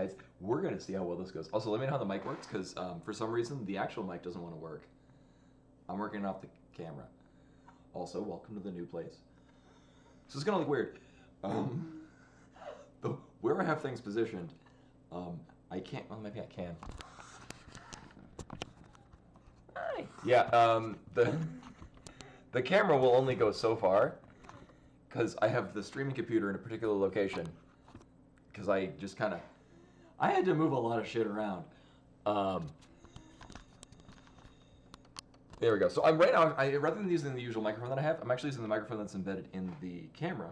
guys, we're going to see how well this goes. Also, let me know how the mic works, because for some reason, the actual mic doesn't want to work. I'm working off the camera. Also, welcome to the new place. So it's going to look weird. Where I have things positioned, I can't, well, maybe I can. Hi. Yeah, the camera will only go so far, because I have the streaming computer in a particular location. Because I just kind of, I had to move a lot of shit around. There we go. So I'm right now, rather than using the usual microphone that I have, I'm actually using the microphone that's embedded in the camera.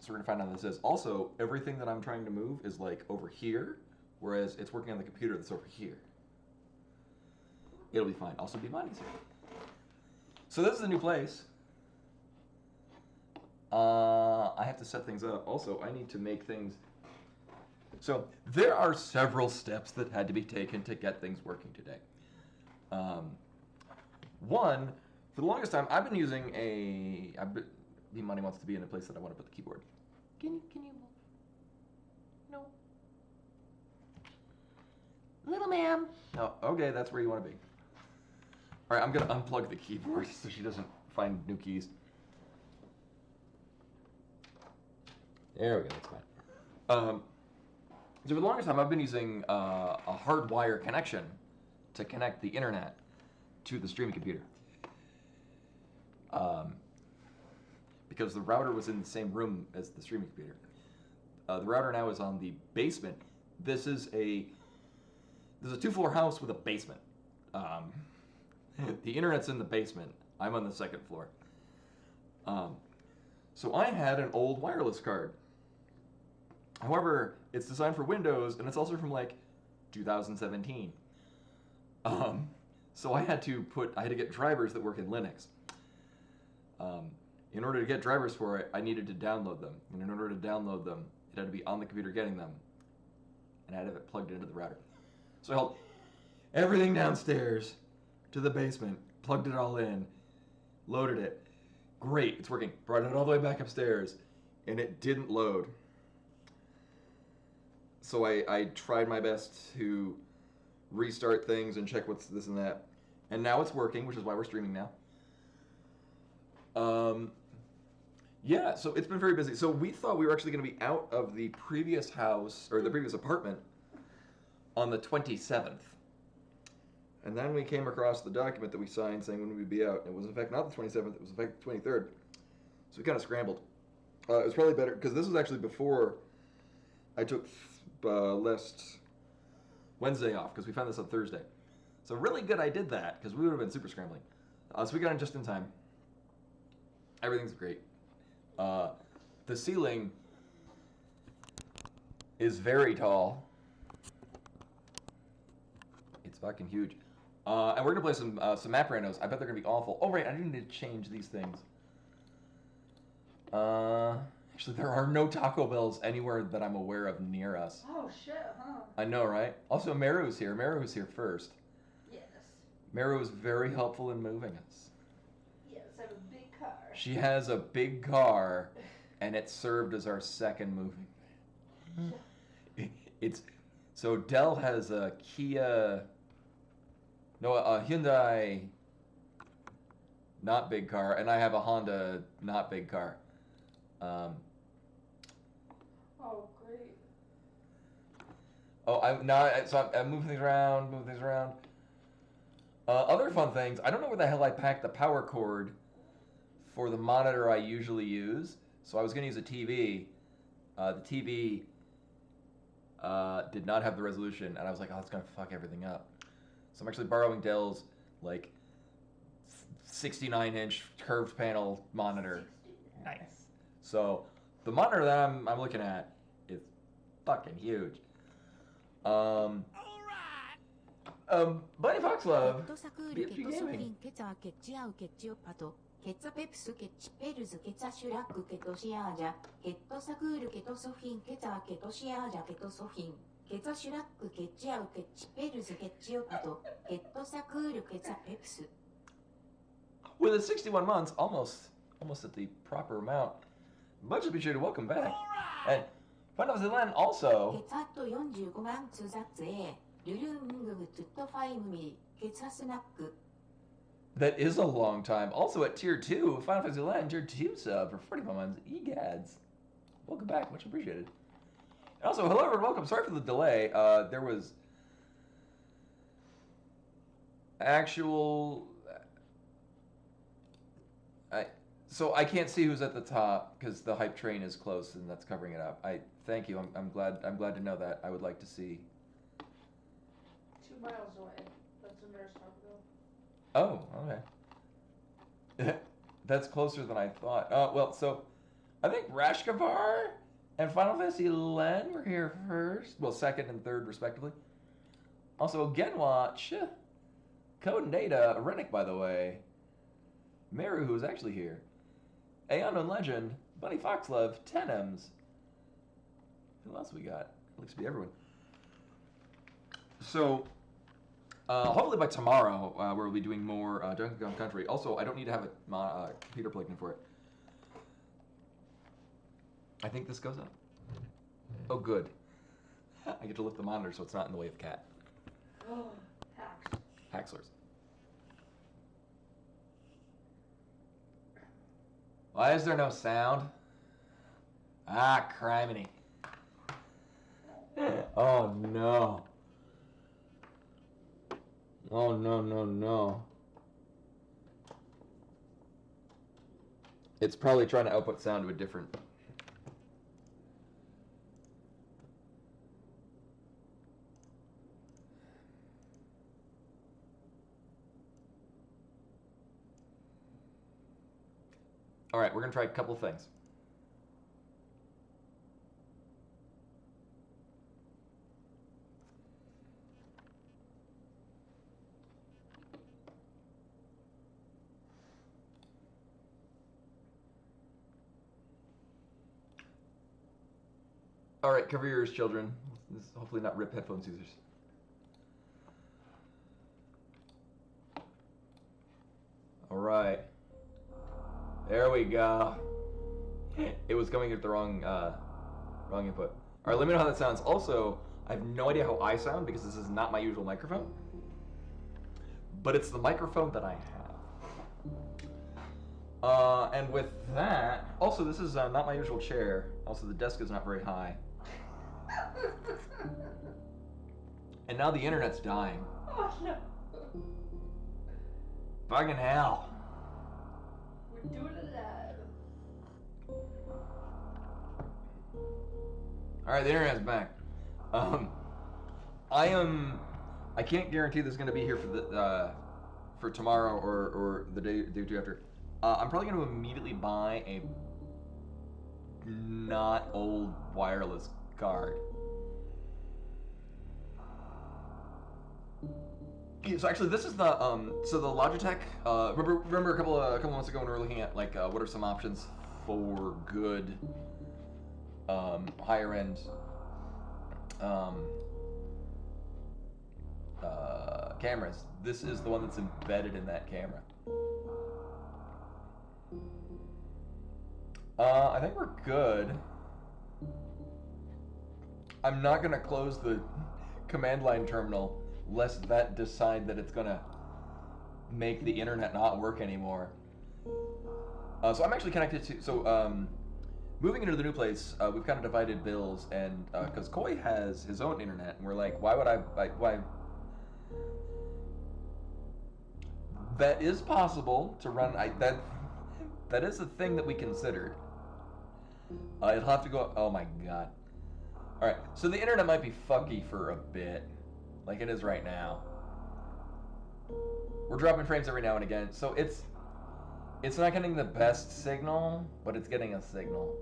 So we're gonna find out what this is. Also, everything that I'm trying to move is like over here, whereas it's working on the computer that's over here. It'll be fine. Also, be mine easier. So this is a new place. I have to set things up. Also, I need to make things. So there are several steps that had to be taken to get things working today. One, for the longest time, I've been using B-Money wants to be in a place that I want to put the keyboard. Can you move? No. Little ma'am. No, okay, that's where you want to be. All right, I'm gonna unplug the keyboard so she doesn't find new keys. There we go, that's fine. So for the longest time, I've been using a hardwire connection to connect the internet to the streaming computer. Because the router was in the same room as the streaming computer. The router now is on the basement. This is a 2-floor house with a basement. The internet's in the basement. I'm on the 2nd floor. So I had an old wireless card. However, it's designed for Windows, and it's also from like 2017. So I had to get drivers that work in Linux. In order to get drivers for it, I needed to download them. And in order to download them, it had to be on the computer getting them. And I had to have it plugged into the router. So I held everything downstairs to the basement, plugged it all in, loaded it. Great, it's working. Brought it all the way back upstairs, and it didn't load. So I tried my best to restart things and check what's this and that. And now it's working, which is why we're streaming now. Yeah, so it's been very busy. So we thought we were actually going to be out of the previous house, or the previous apartment, on the 27th. And then we came across the document that we signed saying when we'd be out. It was in fact not the 27th, it was in fact the 23rd. So we kind of scrambled. It was probably better, because this was actually before I took last Wednesday off, because we found this on Thursday. So really good I did that, because we would have been super scrambling. So we got in just in time. Everything's great. The ceiling is very tall. It's fucking huge. And we're gonna play some Map Randos. I bet they're gonna be awful. Oh right, I do need to change these things. Actually, there are no Taco Bells anywhere that I'm aware of near us. Oh shit, huh? I know, right? Also, Meru's here. Meru's here first. Yes. Meru was very helpful in moving us. Yes, I have a big car. She has a big car, and it served as our second moving van. It's so Dell has a Kia. No, a Hyundai, not big car, and I have a Honda, not big car. Oh, great. Oh, I'm moving things around, Other fun things, I don't know where the hell I packed the power cord for the monitor I usually use. So I was going to use a TV. The TV did not have the resolution, and I was like, oh, it's going to fuck everything up. So I'm actually borrowing Dell's like 69-inch curved panel monitor. 69. Nice. So the monitor that I'm looking at is fucking huge. Buddy Fox Love, BFG Gaming. Ketsa pepsu ketch perus ketsa shurak keto shiaja ketto sakur keto sofin ketsa keto shiaja keto sofin ketsa shurak ketcha ketch perus ketchio pato ketto sakur ketsa pepsu. With a 61 months, almost at the proper amount. Much appreciated. Welcome back. And Final Fantasy Land also. ケツアット45万ツザツ A ルルンググツット5ミリケツアスナック That is a long time. Also at tier 2, Final Fantasy Land tier 2 sub for 45 months. Egads. Welcome back, much appreciated. And also, hello and welcome. Sorry for the delay. There was actual. So I can't see who's at the top because the hype train is close and that's covering it up. Thank you. I'm glad to know that. I would like to see. 2 miles away. That's a nurse hospital. Oh, okay. That's closer than I thought. Oh, well, so I think Rashkavar and Final Fantasy Len were here first. Well, second and third, respectively. Also, Genwatch, Code and Data, Rennick, by the way. Meru, who is actually here. Aeon and Legend, Bunny Foxlove, Tenems. Who else we got? Looks to be everyone. So, hopefully by tomorrow, we'll be doing more Donkey Kong Country. Also, I don't need to have a computer plugged in for it. I think this goes up. Oh, good. I get to lift the monitor so it's not in the way of Cat. Oh, hacks. Haxlers. Why is there no sound? Ah, criminy. Oh, no. Oh, no, no, no. It's probably trying to output sound to a different... All right, we're going to try a couple things. All right, cover your ears, children. This is hopefully not rip headphones users. All right. There we go. It was coming at the wrong input. All right, let me know how that sounds. Also, I have no idea how I sound because this is not my usual microphone. But it's the microphone that I have. And with that, also this is not my usual chair. Also, the desk is not very high. And now the internet's dying. Oh, no. Fucking hell. We're doing it live. Alright, the internet's back. I can't guarantee this is gonna be here for the for tomorrow or the day or two after. I'm probably gonna immediately buy a not old wireless card. Yeah, so actually, this is the so the Logitech. Remember a couple months ago when we were looking at like what are some options for good higher end cameras. This is the one that's embedded in that camera. I think we're good. I'm not gonna close the command line terminal lest that decide that it's gonna make the internet not work anymore. So I'm actually connected to, moving into the new place, we've kind of divided bills, and because Koi has his own internet, and we're like, why? That is possible to run, that is a thing that we considered. It'll have to go, oh my god. Alright, so the internet might be fucky for a bit, like it is right now. We're dropping frames every now and again, so it's not getting the best signal, but it's getting a signal.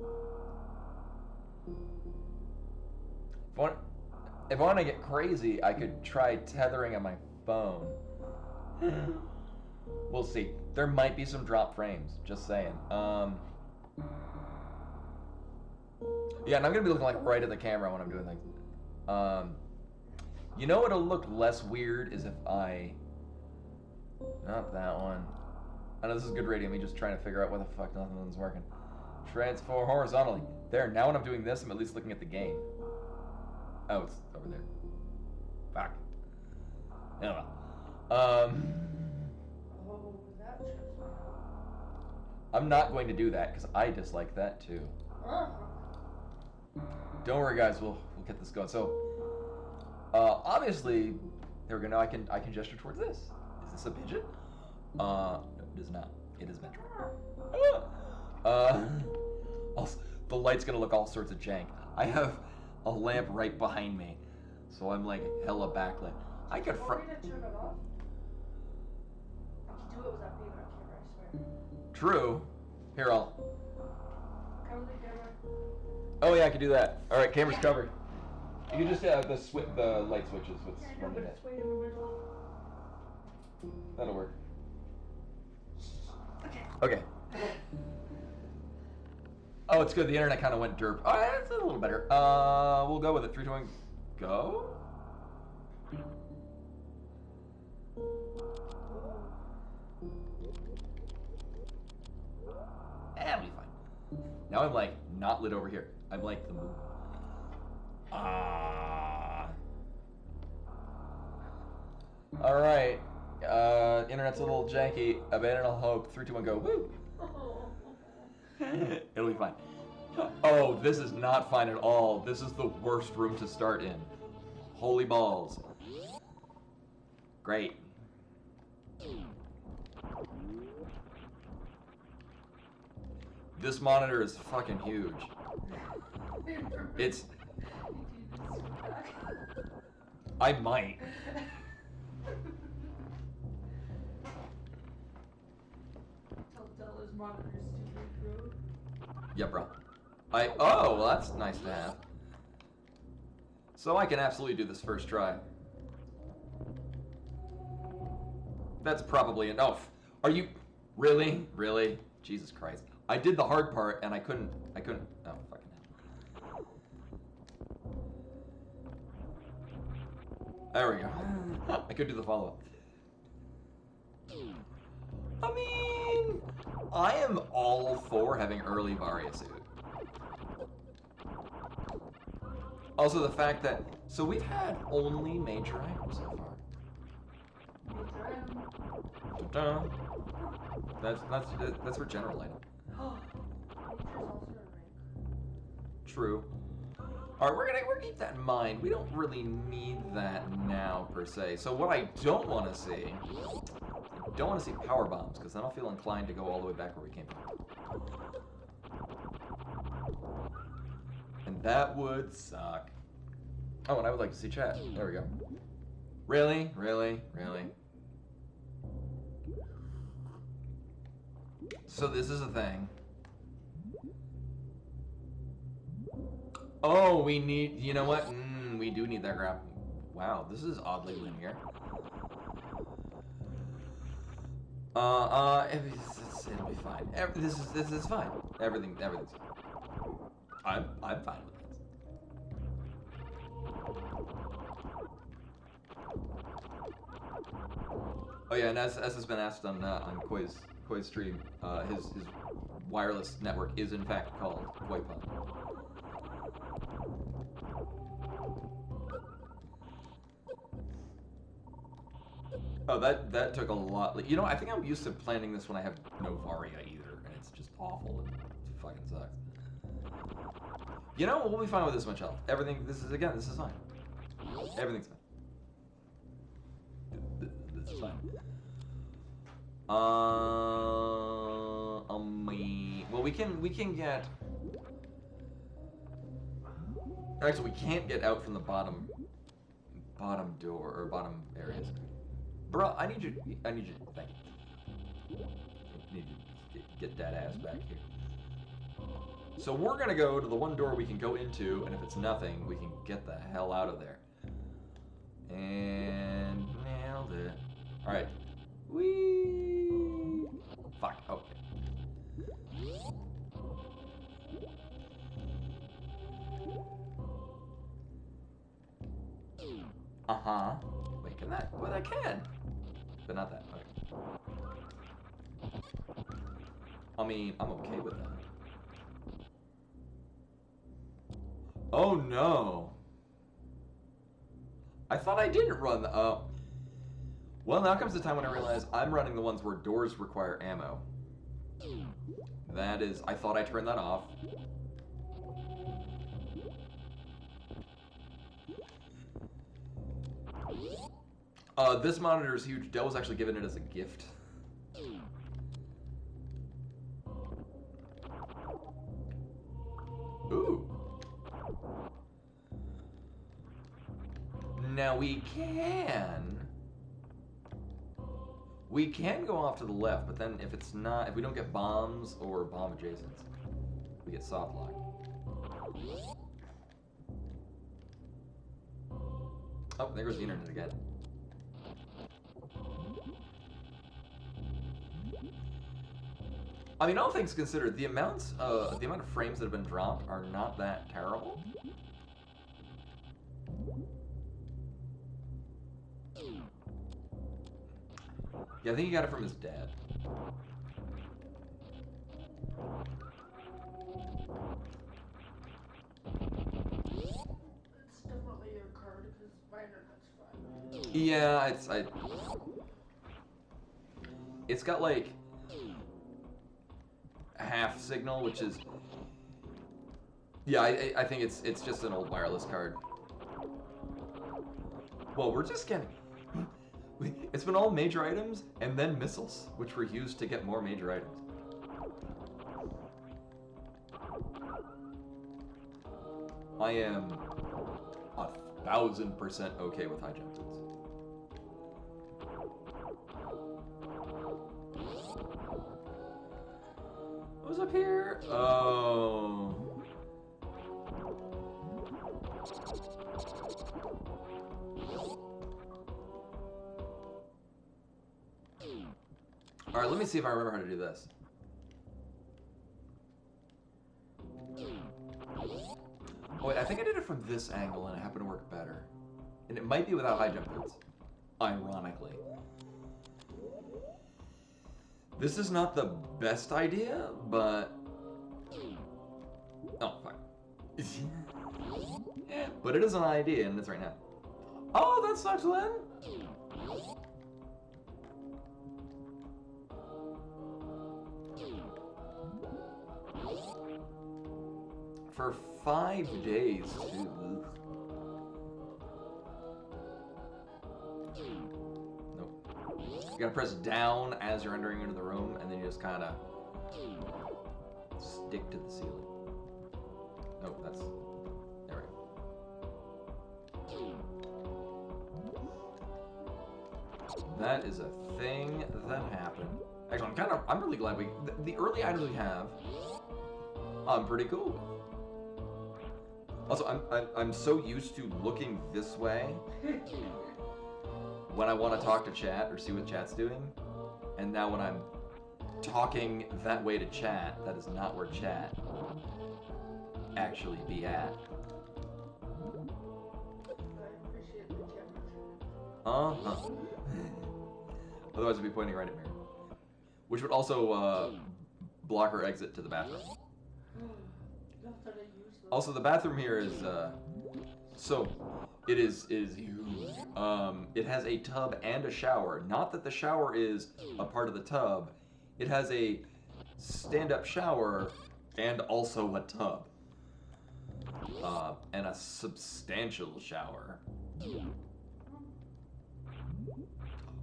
If I want to get crazy, I could try tethering on my phone. We'll see. There might be some drop frames, just saying. Yeah, and I'm gonna be looking like right at the camera when I'm doing things. You know what'll look less weird is if I... Not that one. I know this is good radio, me just trying to figure out why the fuck nothing's working. Transform horizontally. There, now when I'm doing this, I'm at least looking at the game. Oh, it's over there. Fuck. Yeah. Oh, that trips me I'm not going to do that because I dislike that too. out. Don't worry, guys. We'll get this going. So, obviously, there we go. Now I can gesture towards this. Is this a pigeon? No, it is not. It is Metroid. Also, the light's gonna look all sorts of jank. I have a lamp right behind me, so I'm like hella backlit. I could. You want me to turn it off? I can do it without being on camera, I swear. True. Here, I'll. Cover the camera. Oh yeah, I can do that. All right, camera's covered. You can just the light switches. What's Yeah, I know, but it's way in the middle. That'll work. Okay. Okay. Oh, it's good. The internet kind of went derp. Oh, that's a little better. We'll go with it. 3, 2, 1, go. That'll be fine. Now I'm like not lit over here. I'm like the moon. All right. Internet's a little janky. Abandon all hope. 3, 2, 1, go. Woo. It'll be fine. Oh, this is not fine at all. This is the worst room to start in. Holy balls. Great. This monitor is fucking huge. It's... I might. Tell Della's monitor's too big, bro. Yeah, bro. Oh, well, that's nice to have. So I can absolutely do this first try. That's probably enough. Are you... Really? Really? Jesus Christ. I did the hard part and I couldn't... Oh, fucking hell. There we go. I could do the follow-up. I mean... I am all for having early Varia suit. Also the fact that... So we've had only major items so far. Ta-da. That's for general item. Nature's also a rank. True. All right, we're gonna keep that in mind. We don't really need that now per se. So what I don't want to see, power bombs because then I'll feel inclined to go all the way back where we came from, and that would suck. Oh, and I would like to see chat. There we go. Really, really, really. So this is a thing. Oh, we need, you know what? We do need that grab. Wow, this is oddly linear. It'll be fine. This is fine. Everything's fine. I'm fine with this. Oh yeah, and as has been asked on Koi's stream, his wireless network is in fact called KoiPod. Oh, that took a lot. You know, I think I'm used to planning this when I have no Varia either, and it's just awful and it fucking sucks. You know, we'll be fine with this much health. Everything. This is fine. Everything's fine. This is fine. Well, we can get. Actually, we can't get out from the bottom door or bottom areas. Bro, I need you. Thank you. I need you to get that ass back here. So we're gonna go to the one door we can go into, and if it's nothing, we can get the hell out of there. And nailed it. All right. Whee! Fuck. Okay. Uh-huh. Wait, can that? Well, I can. But not that. Okay. I mean, I'm okay with that. Oh no. I thought I didn't run the... Oh. Well, now comes the time when I realize I'm running the ones where doors require ammo. That is... I thought I turned that off. This monitor is huge. Dell was actually given it as a gift. Ooh. Now we can go off to the left, but then if it's not, if we don't get bombs or bomb adjacents, we get soft lock. Oh, there goes the internet again. I mean, all things considered, the amount of frames that have been dropped are not that terrible. Yeah, I think he got it from his dad. It's definitely your card because my internet's fine. Yeah, it's got like half signal, which is, yeah, I think it's just an old wireless card. Well, we're just getting, it's been all major items and then missiles, which were used to get more major items. I am 1000% okay with high jump boots. What was up here? Oh. Alright, let me see if I remember how to do this. Oh wait, I think I did it from this angle and it happened to work better. And it might be without high jump boots. Ironically. This is not the best idea, but... Oh, fine. But it is an idea, and it's right now. Oh, that sucks, Len! For 5 days, too. Nope. You gotta press down as you're entering into the room, and then you just kind of stick to the ceiling. Nope, that's... There we go. That is a thing that happened. Actually, I'm really glad the early items we have, I'm pretty cool with. Also, I'm so used to looking this way when I want to talk to chat or see what chat's doing, and now when I'm talking that way to chat, that is not where chat actually be at. I appreciate the camera. Uh-huh. Otherwise, it'd be pointing right at me. Which would also block our exit to the bathroom. Also, the bathroom here is, so, it is huge. It has a tub and a shower. Not that the shower is a part of the tub. It has a stand-up shower and also a tub. And a substantial shower.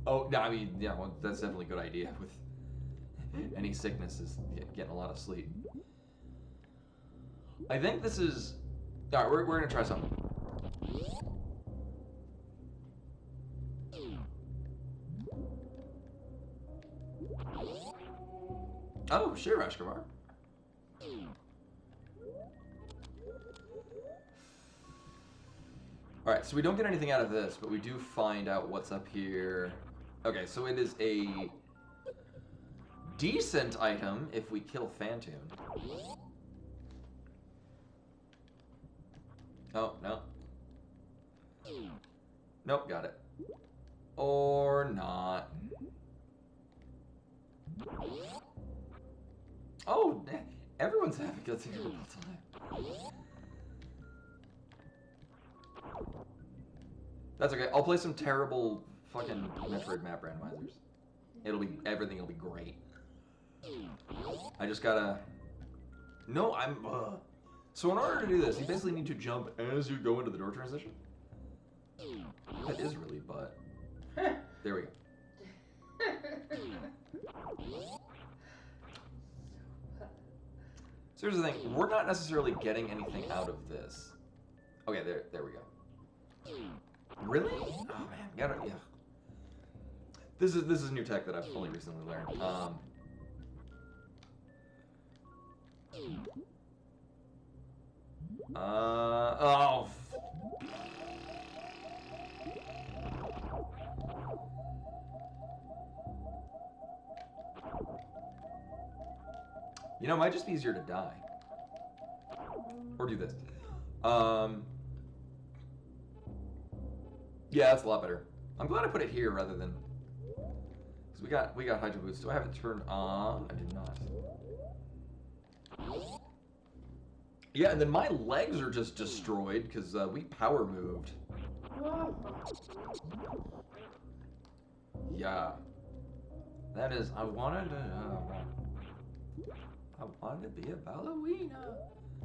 Oh, no, I mean, yeah, well, that's definitely a good idea with any sickness is getting a lot of sleep. I think this is... Alright, we're gonna try something. Oh, sure, Ashkabar. Alright, so we don't get anything out of this, but we do find out what's up here. Okay, so it is a decent item if we kill Phantoon. Oh, no. Nope, got it. Or not. Oh, everyone's having a terrible time. That's okay. I'll play some terrible fucking Metroid map randomizers. Everything will be great. I just gotta... No, I'm... So in order to do this, you basically need to jump as you go into the door transition. That is really butt. There we go. So here's the thing, we're not necessarily getting anything out of this. Okay, there we go. Really? Oh man, yeah. This is new tech that I've only recently learned. Oh. You know, it might just be easier to die. Or do this. Yeah, that's a lot better. I'm glad I put it here rather than... Because we got Hydro Boost. Do I have it turned on? I do not. Yeah, and then my legs are just destroyed because we power moved. Yeah. That is, I wanted to be a ballerina.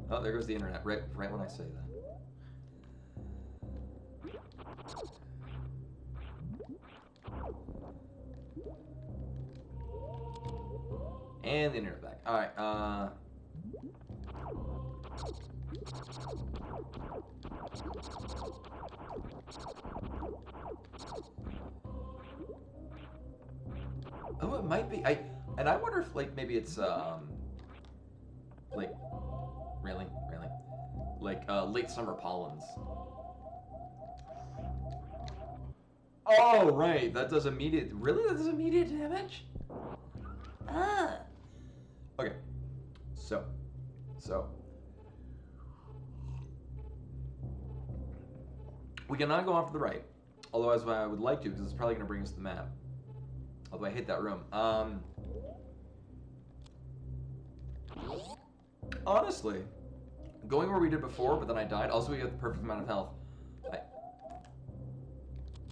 Oh, there goes the internet, right when I say that. And the internet back. Alright, oh, it might be. And I wonder if, like, maybe it's, like, really? Like, late summer pollens. Oh, right. That does immediate... Really? That does immediate damage? Ah. Okay. So. We cannot go off to the right. Although, as I would like to, because it's probably going to bring us to the map. Although I hate that room. Honestly, going where we did before, but then I died. Also, we got the perfect amount of health. Let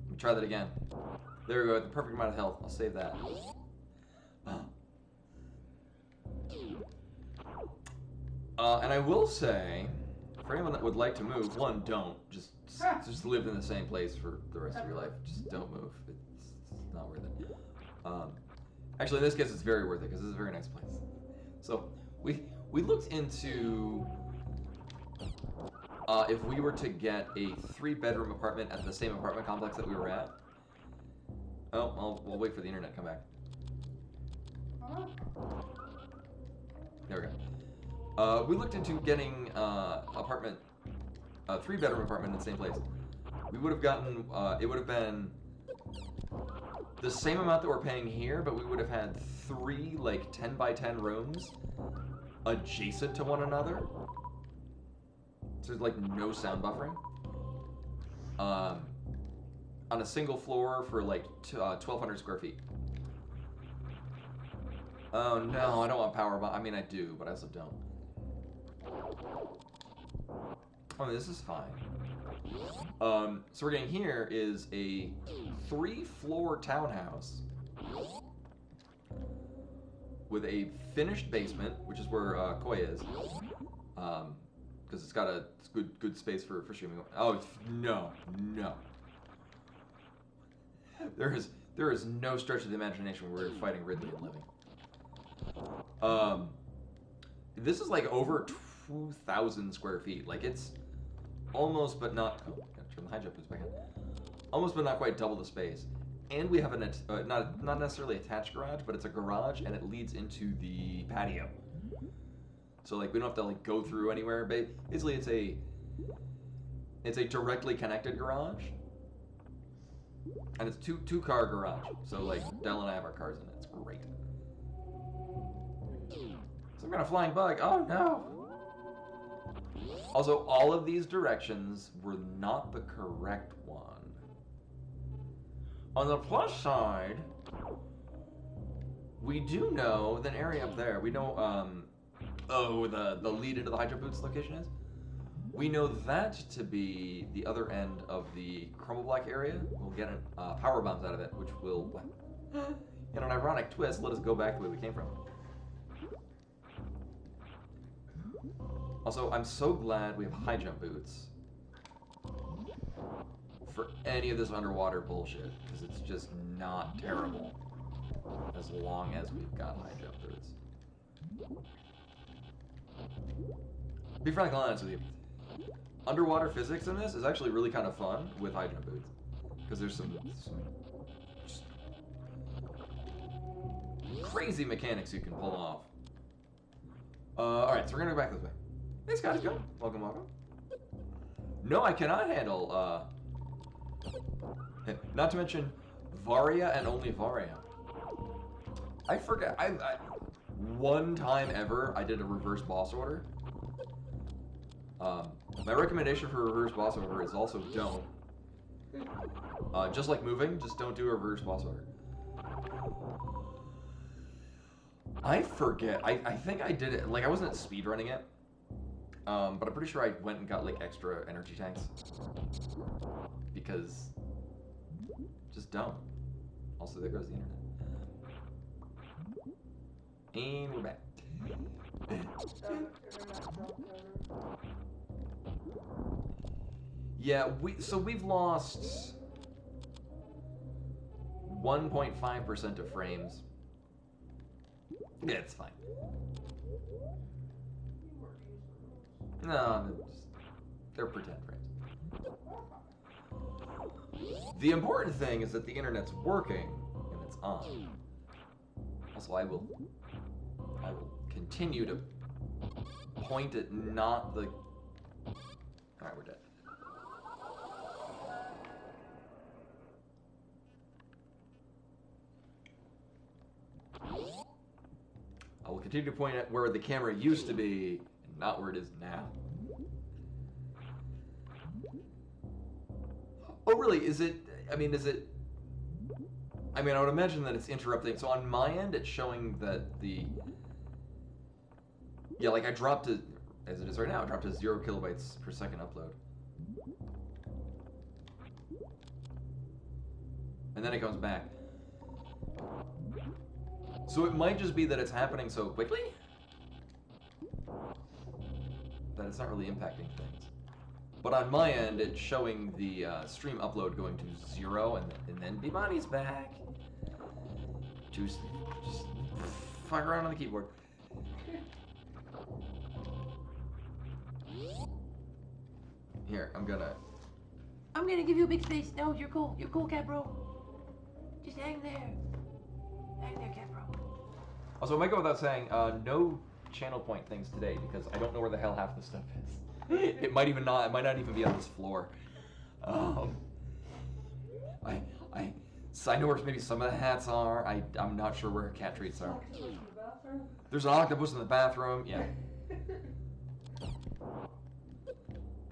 me try that again. There we go, the perfect amount of health. I'll save that. And I will say, for anyone that would like to move, one, don't. Just live in the same place for the rest of your life. Just don't move. It's not worth it. Actually, in this case, it's very worth it because this is a very nice place. So we looked into if we were to get a 3-bedroom apartment at the same apartment complex that we were at. Oh, we'll wait for the internet to come back. There we go. We looked into getting a 3-bedroom apartment in the same place. We would have gotten, it would have been the same amount that we're paying here, but we would have had 3, like, 10 by 10 rooms adjacent to one another. So there's, like, no sound buffering. On a single floor for, like, 1,200 square feet. Oh, no, I don't want power bomb. I mean, I do, but I also don't. Oh, this is fine. So we're getting here is a 3-floor townhouse with a finished basement, which is where Koi is, because it's got a good space for streaming. Oh no. There is no stretch of the imagination where we're fighting Ridley and living. This is like over 2,000 square feet. Like, it's almost, but not... Oh, gotta turn the high jump boots back in. Almost, but not quite double the space. And we have not necessarily attached garage, but it's a garage, and it leads into the patio. So, like, we don't have to, like, go through anywhere. Basically, it's a directly connected garage. And it's two-car garage. So, like, Dell and I have our cars in it. It's great. Some kind of flying bug. Oh, no. Also, all of these directions were not the correct one. On the plus side, we do know that area up there. We know, the lead into the Hydro Boots location is. We know that to be the other end of the crumble black area. We'll get power bombs out of it, which will, in an ironic twist, let us go back the way we came from. Also, I'm so glad we have high jump boots for any of this underwater bullshit, because it's just not terrible as long as we've got high jump boots. Be frankly honest with you, underwater physics in this is actually really kind of fun with high jump boots, because there's some just crazy mechanics you can pull off. Alright, so we're gonna go back this way. Hey Scotty, go. Welcome, welcome. No, I cannot handle, not to mention Varia and only Varia. I forget, I one time ever, I did a reverse boss order. My recommendation for a reverse boss order is also don't. Just like moving, just don't do a reverse boss order. I forget, I think I did it, like I wasn't speedrunning it. But I'm pretty sure I went and got like extra energy tanks. Because just don't. Also, there goes the internet. And we're back. Yeah, we've lost 1.5% of frames. Yeah, it's fine. No, they're pretend frames. The important thing is that the internet's working and it's on. Also, I will continue to point at not the. All right, we're dead. I will continue to point at where the camera used to be. Not where it is now. Oh, really? Is it? I mean, is it? I mean, I would imagine that it's interrupting. So on my end, it's showing that the. Yeah, like I dropped it, as it is right now, I dropped to 0 kilobytes per second upload. And then it comes back. So it might just be that it's happening so quickly that it's not really impacting things. But on my end, it's showing the stream upload going to 0, and then Bimani's back. Just fuck around on the keyboard. Here, I'm gonna give you a big space. No, you're cool. You're cool, cat bro. Just hang there. Hang there, cat bro. Also, I might go without saying, no channel point things today because I don't know where the hell half the stuff is. It might not even be on this floor. I know where maybe some of the hats are. I'm not sure where her cat treats are. There's an octopus in the bathroom. Yeah.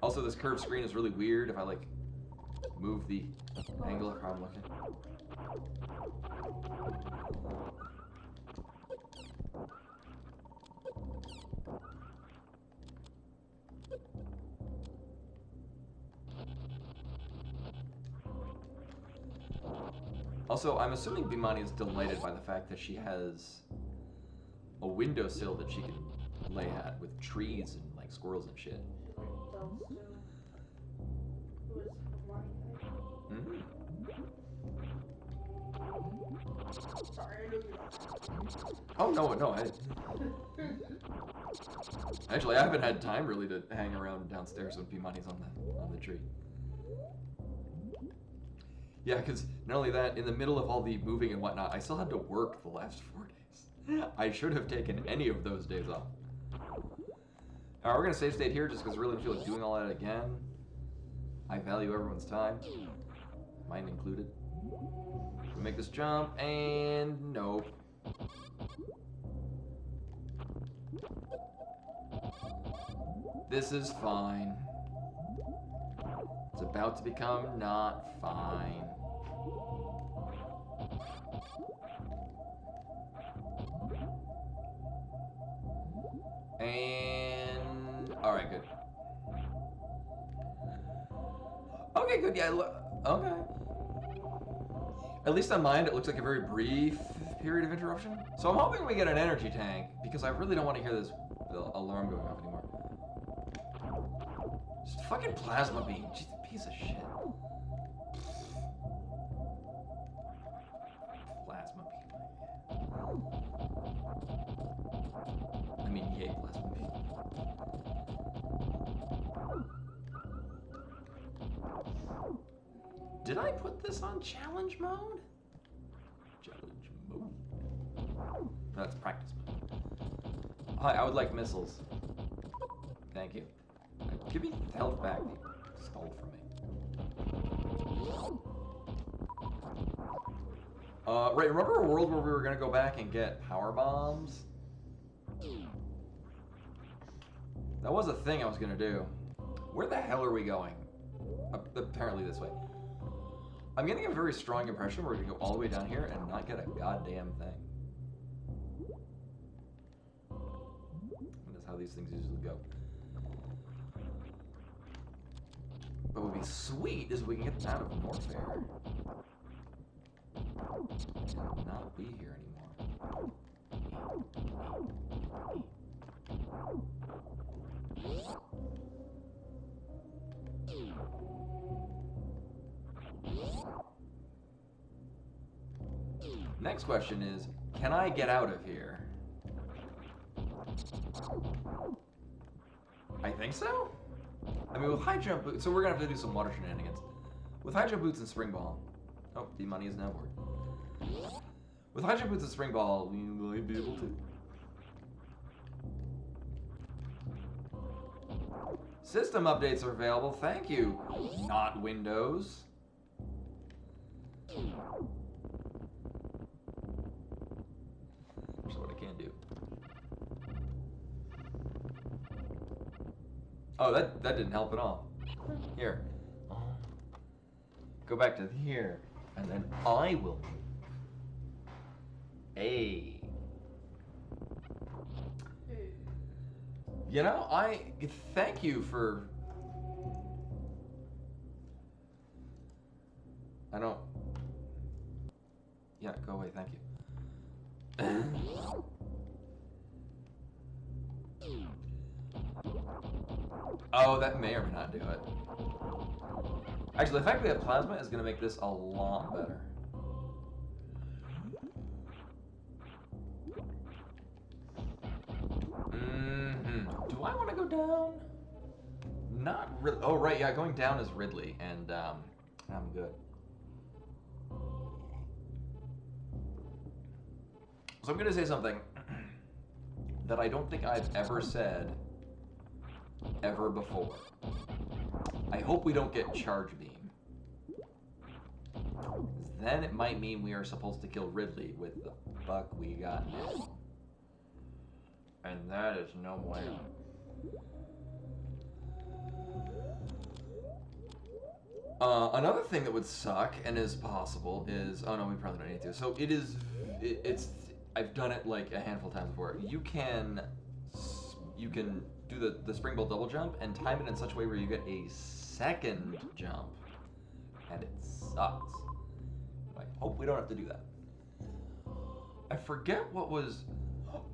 Also, this curved screen is really weird if I like move the angle of how I'm looking. Also, I'm assuming Bimani is delighted by the fact that she has a windowsill that she can lay at with trees and like squirrels and shit. Mm-hmm. Oh no! Actually, I haven't had time really to hang around downstairs when Bimani's on the tree. Yeah, because not only that, in the middle of all the moving and whatnot, I still had to work the last 4 days. I should have taken any of those days off. Alright, we're gonna save state here just because I really don't feel like doing all that again. I value everyone's time, mine included. We make this jump, and nope. This is fine. It's about to become not fine. And alright, good. Okay, good. Yeah. Okay. At least on mine, it looks like a very brief period of interruption. So I'm hoping we get an energy tank because I really don't want to hear this alarm going off anymore. Just fucking plasma beam. Jeez, piece of shit. Plasma beam. I mean, yay, plasma beam. Did I put this on challenge mode? Challenge mode. No, that's practice mode. Hi, I would like missiles. Thank you. Give me health back. You stole from me. Right, remember a world where we were gonna go back and get power bombs? That was a thing I was gonna do. Where the hell are we going? Apparently this way. I'm getting a very strong impression we're gonna go all the way down here and not get a goddamn thing. And that's how these things usually go. But what would be sweet is we can get out of Norfair. And not be here anymore. Next question is, can I get out of here? I think so? I mean, with high jump boots, so we're gonna have to do some water shenanigans. With high jump boots and spring ball. Oh, the money is now bored. With high jump boots and spring ball, we might be able to. System updates are available, thank you. Not Windows. That's what I can do. Oh, that didn't help at all. Here. Go back to here, and then I will move. Hey. You know, I thank you for... I don't... Yeah, go away, thank you. Oh, that may or may not do it. Actually, the fact we have plasma is going to make this a lot better. Do I want to go down? Not really. Oh, right, yeah, going down is Ridley, and I'm good. So I'm going to say something that I don't think I've ever said ever before. I hope we don't get charge beam. Then it might mean we are supposed to kill Ridley with the fuck we got now. And that is no bueno. Another thing that would suck and is possible is, oh no, we probably don't need to. So it's I've done it like a handful of times before. You can do the spring ball double jump and time it in such a way where you get a second jump, and it sucks. I hope we don't have to do that. I forget what was.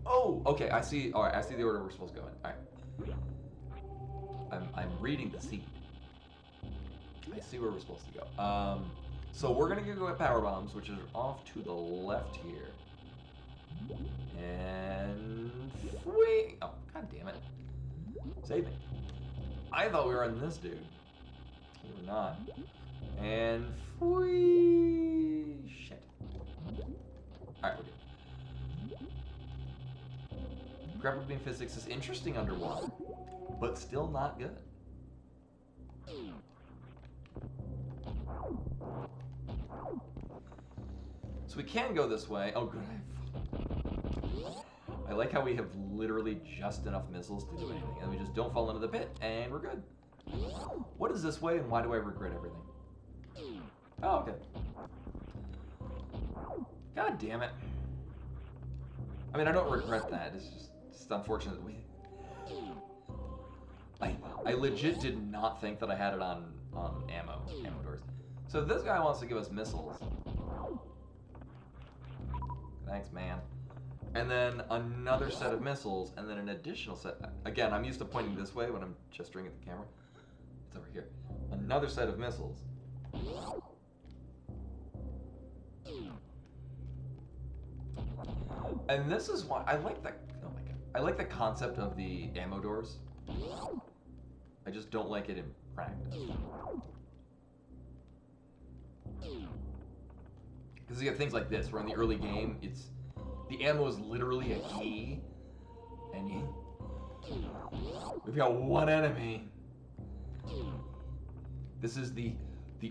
Oh, okay. I see. All right, I see the order we're supposed to go in. All right. I'm reading the scene. I see where we're supposed to go. So we're gonna go at power bombs, which is off to the left here. And wait. Oh, god damn it! Save me. I thought we were on this dude. We're not. And shit. All right, we're good. Grapple beam physics is interesting underwater, but still not good. So we can go this way. Oh, good. I like how we have literally just enough missiles to do anything, and we just don't fall into the pit, and we're good. What is this way, and why do I regret everything? Oh, okay. God damn it. I mean, I don't regret that. It's just unfortunate that I legit did not think that I had it on on ammo doors. So this guy wants to give us missiles. Thanks, man. And then another set of missiles, and then an additional set. Again, I'm used to pointing this way when I'm gesturing at the camera. It's over here. Another set of missiles. And this is why I like the, oh my god. I like the concept of the ammo doors. I just don't like it in practice. Because you have things like this, where in the early game, it's, the ammo is literally a key, and we've got one enemy. This is the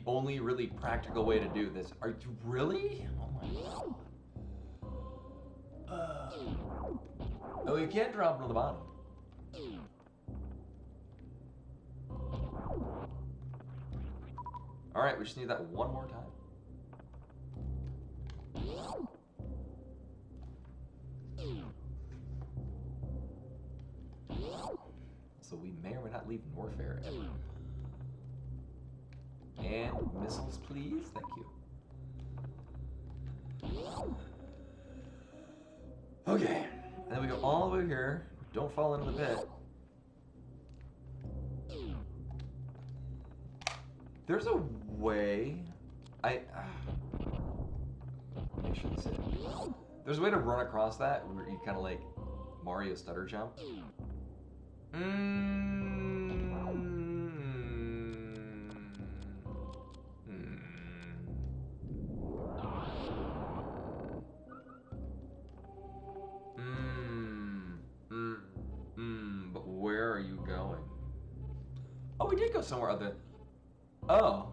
only really practical way to do this. Are you really? Oh my god. Oh, you can't drop to the bottom. Alright, we just need that one more time. So we may or may not leave warfare ever. And missiles, please. Thank you. Okay. And then we go all the way here. Don't fall into the pit. There's a way. Make sure this is it. There's a way to run across that where you kind of like Mario stutter jump. But where are you going? Oh, we did go somewhere other. Oh.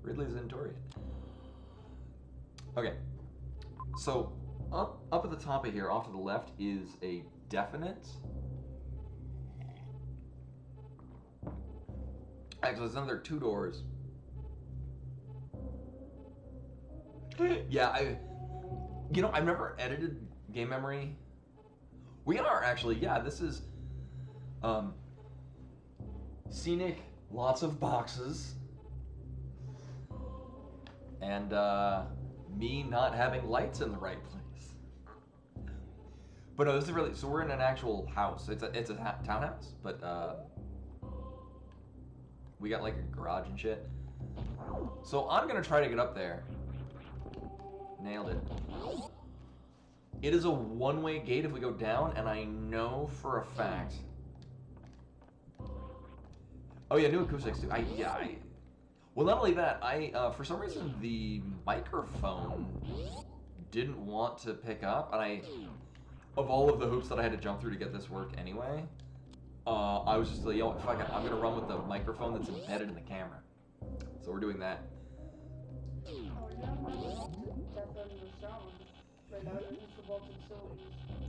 Ridley's Notorious. Okay. So, up at the top of here, off to the left, is a definite. Actually, there's another 2 doors. Yeah, I've never edited game memory. We are actually, yeah, this is scenic, lots of boxes, and me not having lights in the right place. But no, this is really, so we're in an actual house. It's a townhouse, but we got like a garage and shit. So I'm gonna try to get up there. Nailed it. It is a one-way gate if we go down, and I know for a fact. Oh yeah, new acoustics too. Well, not only that, for some reason the microphone didn't want to pick up, and of all of the hoops that I had to jump through to get this work anyway, I was just like, yo, fuck it, I'm gonna run with the microphone that's embedded in the camera. So we're doing that.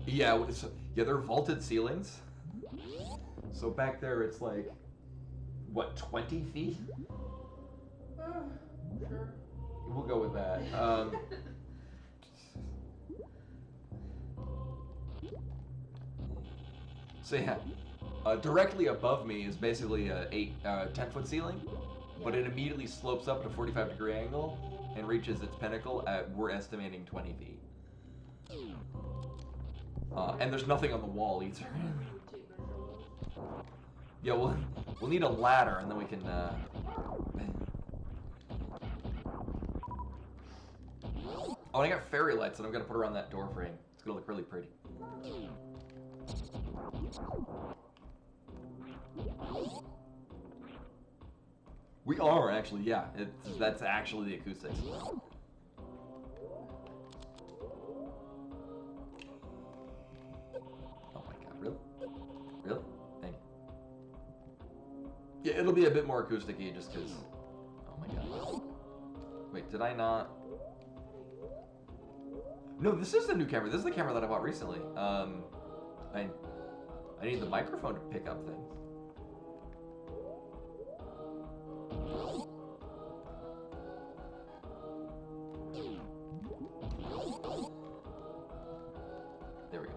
Yeah, they're vaulted ceilings. So back there it's like, what, 20 feet? Sure. We'll go with that. So yeah, directly above me is basically a 10-foot ceiling, but it immediately slopes up at a 45-degree angle and reaches its pinnacle at, we're estimating, 20 feet. And there's nothing on the wall either. Yeah, we'll need a ladder, and then we can. Oh, and I got fairy lights that I'm gonna put around that door frame. It's gonna look really pretty. We are actually, yeah. That's actually the acoustics. Oh my god, really? Really? Thank you. Yeah, it'll be a bit more acoustic-y just because. Oh my god. Wait, did I not? No, this is the new camera. This is the camera that I bought recently. I need the microphone to pick up things. There we go.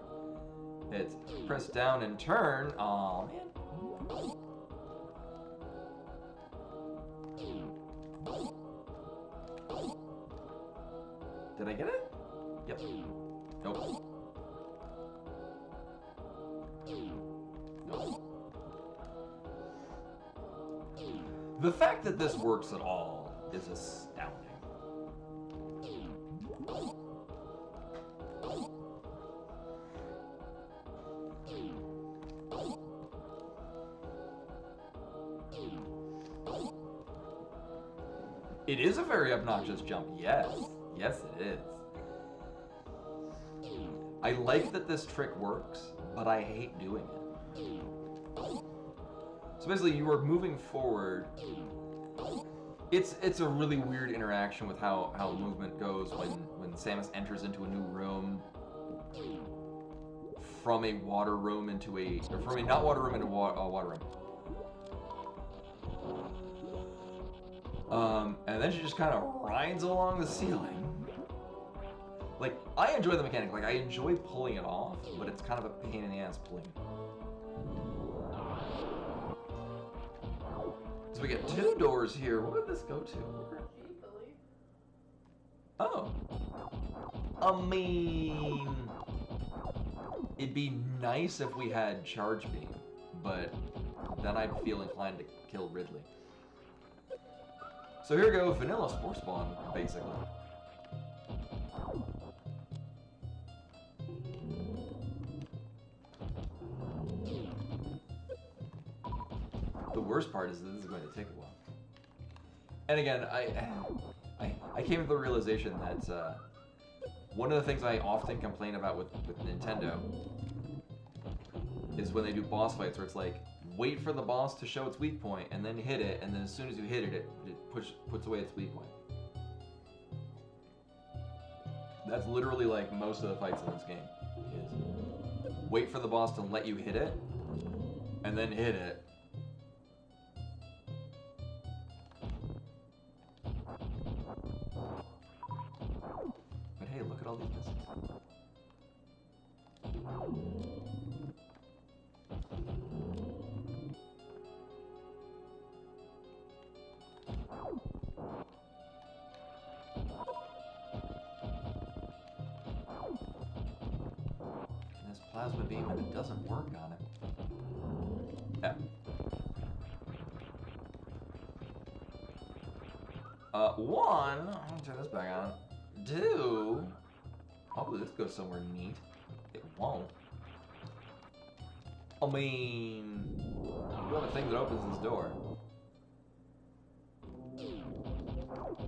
It's press down and turn. Oh man. Did I get it? Yep. Nope. Nope. The fact that this works at all is astounding. It is a very obnoxious jump, yes. Yes, it is. I like that this trick works, but I hate doing it. So basically, you are moving forward. It's a really weird interaction with how movement goes when Samus enters into a new room from a water room into a, or from a not water room into a water room. And then she just kind of rides along the ceiling. Like, I enjoy the mechanic. Like, I enjoy pulling it off, but it's kind of a pain in the ass pulling it. So we get 2 doors here. What did this go to? Oh. I mean, it'd be nice if we had Charge Beam, but then I'd feel inclined to kill Ridley. So here we go, vanilla Spore Spawn, basically. The worst part is that this is going to take a while. And again, I came to the realization that one of the things I often complain about with Nintendo is when they do boss fights where it's like, wait for the boss to show its weak point and then hit it, and then as soon as you hit it, it puts away its weak point. That's literally like most of the fights in this game. Is wait for the boss to let you hit it, and then hit it. But hey, look at all these misses. And this plasma beam, and it doesn't work on it. Yeah. One, I'm gonna turn this back on. 2, hopefully this goes somewhere neat. It won't. I mean, you have a thing that opens this door.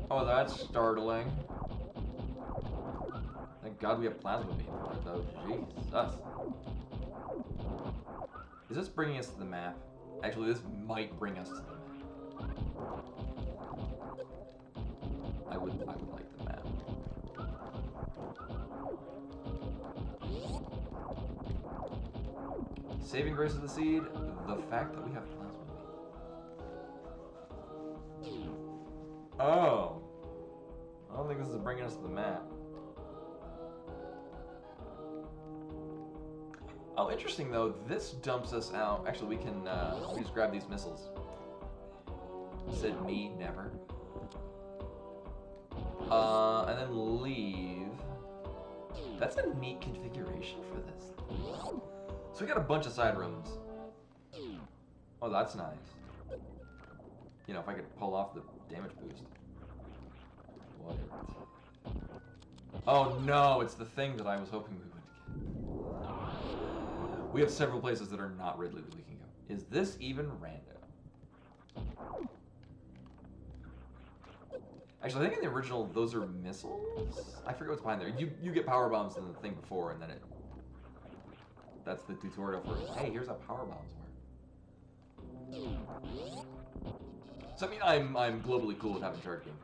Oh, that's startling. Thank God we have plasma beam for it, though. Jesus. Is this bringing us to the map? Actually, this might bring us to the map. I would like the map. Saving grace of the seed, the fact that we have plasma beam. Oh. I don't think this is bringing us to the map. Oh, interesting though. This dumps us out. Actually, we can we just grab these missiles. Said me, never. And then leave. That's a neat configuration for this. So we got a bunch of side rooms. Oh, that's nice. You know, if I could pull off the damage boost. Whatever. Oh no, it's the thing that I was hoping we would get. We have several places that are not Ridley that we can go. Is this even rando? Actually, I think in the original, those are missiles? I forget what's behind there. You get power bombs in the thing before, and then it... That's the tutorial for, hey, here's how power bombs work. So, I mean, I'm globally cool with having charge beam.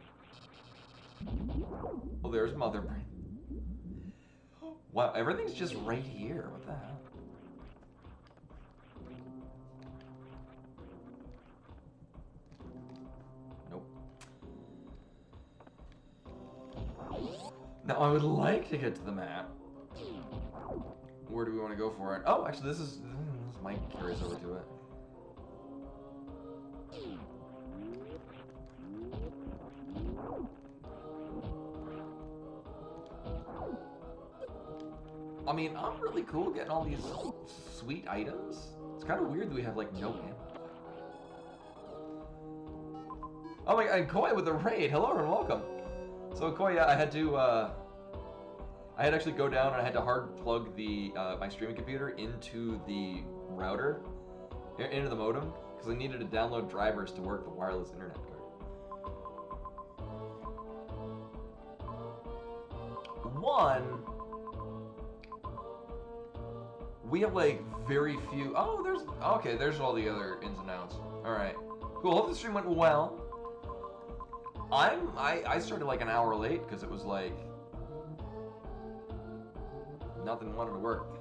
Oh, there's Mother Brain. Wow, everything's just right here. What the hell? Nope. Now, I would like to get to the map. Where do we want to go for it? Oh, actually, this might carry us over to it. I mean, I'm really cool getting all these sweet items. It's kind of weird that we have, like, no ammo. Oh my god, Koi with the raid. Hello and welcome. So, Koi, I had to, I had to actually go down and I had to hard plug the, my streaming computer into the router, into the modem, because I needed to download drivers to work the wireless internet card. One, we have like very few. Oh, there's all the other ins and outs. All right, cool. Hope the stream went well. I started like an hour late because it was like nothing wanted to work.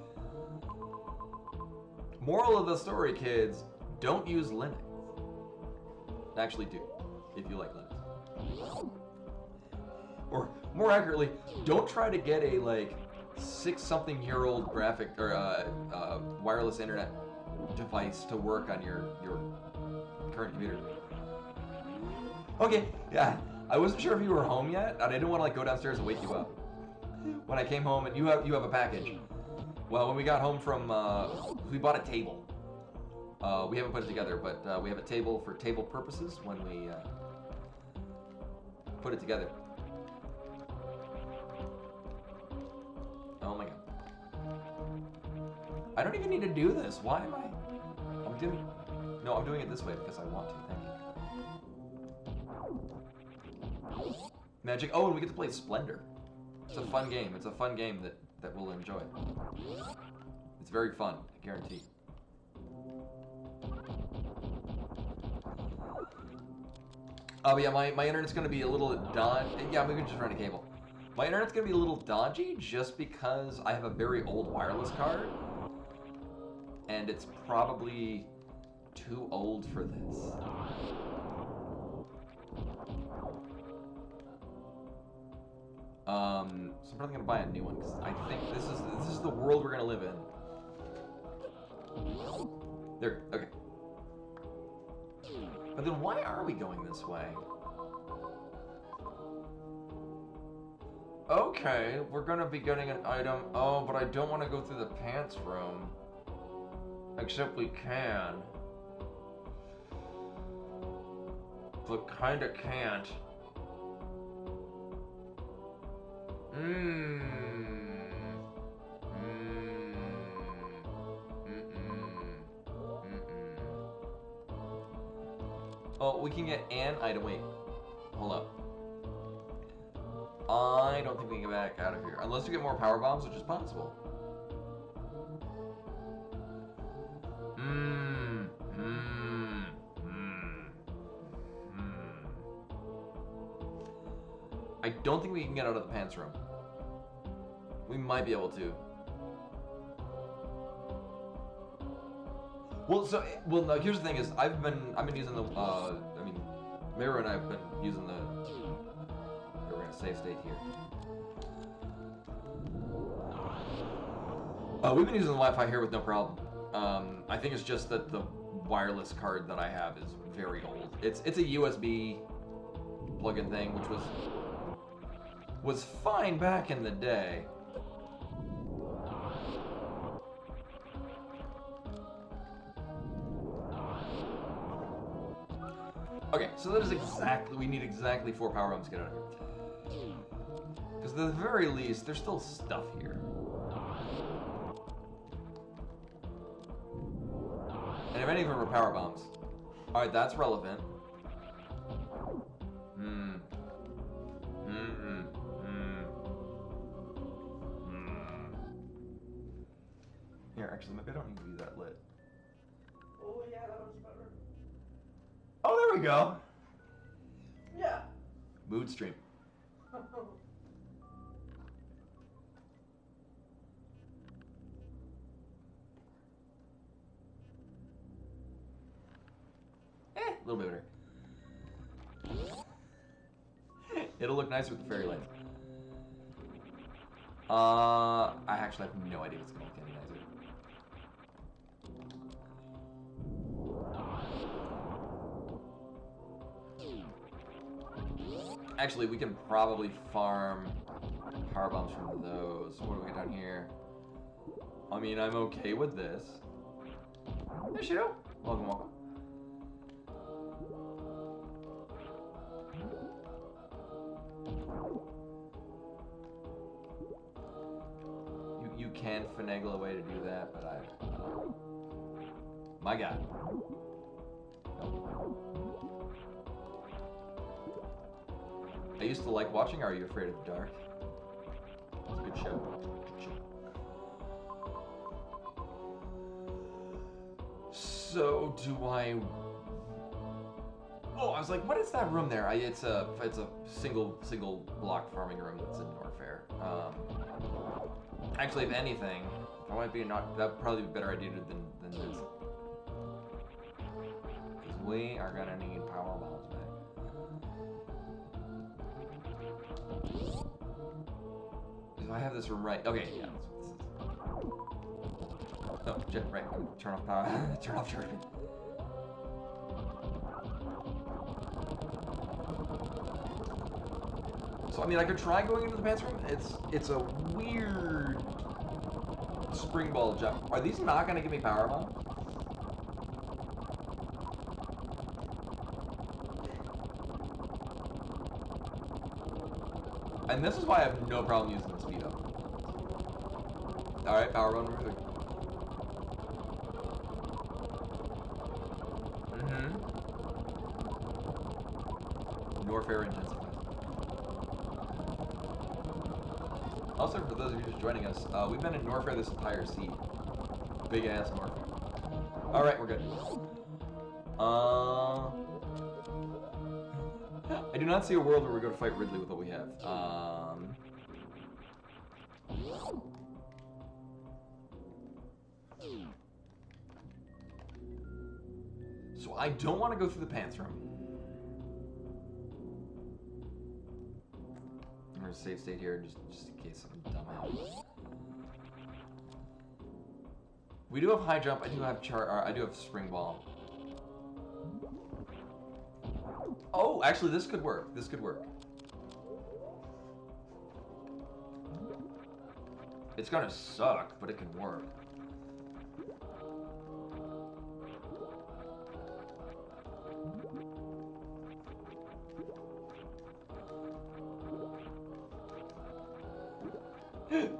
Moral of the story, kids: don't use Linux. Actually, do if you like Linux. Or more accurately, don't try to get a like 6-something-year-old graphic or wireless internet device to work on your current computer. Okay, yeah, I wasn't sure if you were home yet, and I didn't want to like go downstairs and wake you up. When I came home, and you have a package. Well, when we got home from, we bought a table. We haven't put it together, but we have a table for table purposes when we put it together. Oh my god. I don't even need to do this. Why am I? I'm doing it this way because I want to. Thank you. Magic. Oh, and we get to play Splendor. It's a fun game. It's a fun game that we'll enjoy. It's very fun, I guarantee. Oh yeah, my internet's gonna be a little dodgy. Yeah, we can just run a cable. My internet's gonna be a little dodgy just because I have a very old wireless card, and it's probably too old for this. So I'm probably gonna buy a new one because I think this is the world we're gonna live in. There, okay. But then why are we going this way? Okay, we're gonna be getting an item. Oh, but I don't want to go through the pants room. Except we can. But kinda can't. Oh, we can get an item. Wait, hold up. I don't think we can get back out of here. Unless we get more power bombs, which is possible. I don't think we can get out of the pants room. We might be able to. Well, no, here's the thing is, I've been using the, I mean, Mira and I have been using the, we're gonna save state here. We've been using the Wi-Fi here with no problem. I think it's just that the wireless card that I have is very old. It's a USB plug-in thing, which was fine back in the day. Okay, so that is exactly, we need exactly 4 power bombs to get out of here. Because at the very least, there's still stuff here. And if any of them are power bombs. Alright, that's relevant. Here, actually, maybe I don't need to be that lit. Oh yeah, that was better. Oh, there we go. Yeah. Mood stream. A little bit better. It'll look nicer with the fairy lights. I actually have no idea what's going to look any nicer. Actually, we can probably farm power bombs from those. What do we got down here? I mean, I'm okay with this. There you go. Welcome, welcome. You can finagle a way to do that, but my God. Nope. I used to like watching Are You Afraid of the Dark? It's a good show. Good show. So do I? Oh, I was like, what is that room there? It's a single block farming room that's in Norfair. Actually, if anything, that might be that'd probably be a better idea than this. Because we are gonna need power bombs back. If I have this room right, okay, yeah. This is. Oh, shit, right. Turn off power. Turn off charging. So I mean, I could try going into the pants room. It's a weird spring ball jump. Are these not gonna give me power bomb? And this is why I have no problem using the speed up. All right, power bomb number 3. Norfair intensified. Also, for those of you just joining us, we've been in Norfair this entire seat. Big ass Norfair. All right, we're good. I do not see a world where we're going to fight Ridley with what we have. So I don't want to go through the pants room. I'm going to save state here just in case something dumb happens. We do have high jump. I do have spring ball. Oh, actually, this could work. This could work. It's gonna suck, but it can work.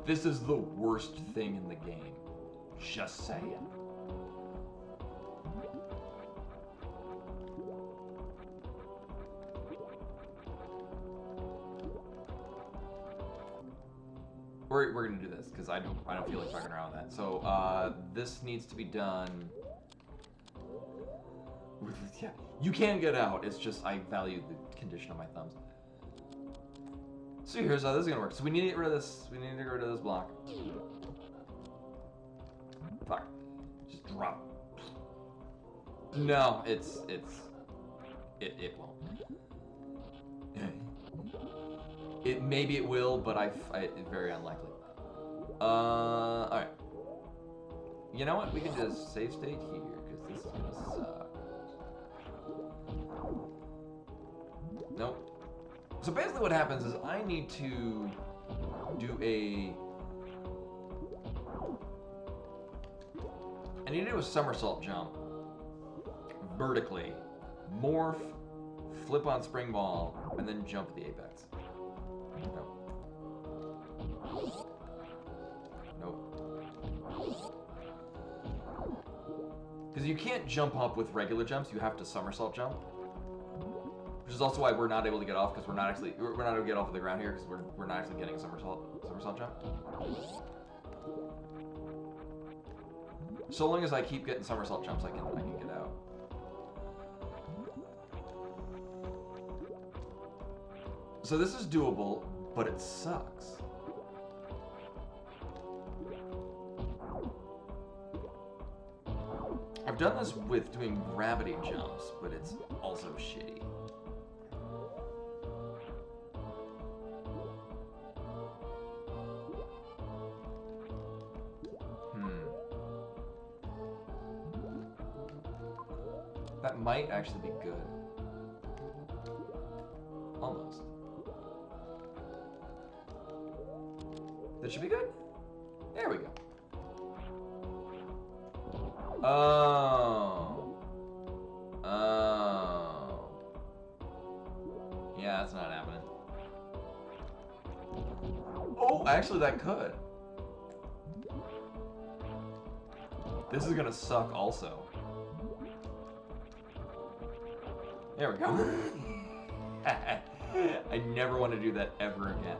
This is the worst thing in the game. Just saying. We're gonna do this because I don't feel like fucking around with that. So this needs to be done. Yeah, you can get out. It's just I value the condition of my thumbs. So here's how this is gonna work. So we need to get rid of this. We need to get rid of this block. Fuck. Just drop. No, it won't. Maybe it will, but it's very unlikely. Alright. You know what? We can just save state here, because this is gonna suck. Nope. So basically what happens is I need to do a somersault jump vertically, morph, flip on spring ball, and then jump at the apex. Nope. Because you can't jump up with regular jumps, you have to somersault jump. Which is also why we're not able to get off, because we're not able to get off of the ground here, because we're not actually getting a somersault jump. So long as I keep getting somersault jumps, I can get out. So this is doable, but it sucks. I've done this with doing gravity jumps, but it's also shitty. That might actually be good. Almost. That should be good. There we go. Oh. Oh. Yeah, that's not happening. Oh, actually that could. This is gonna suck also. There we go. I never want to do that ever again.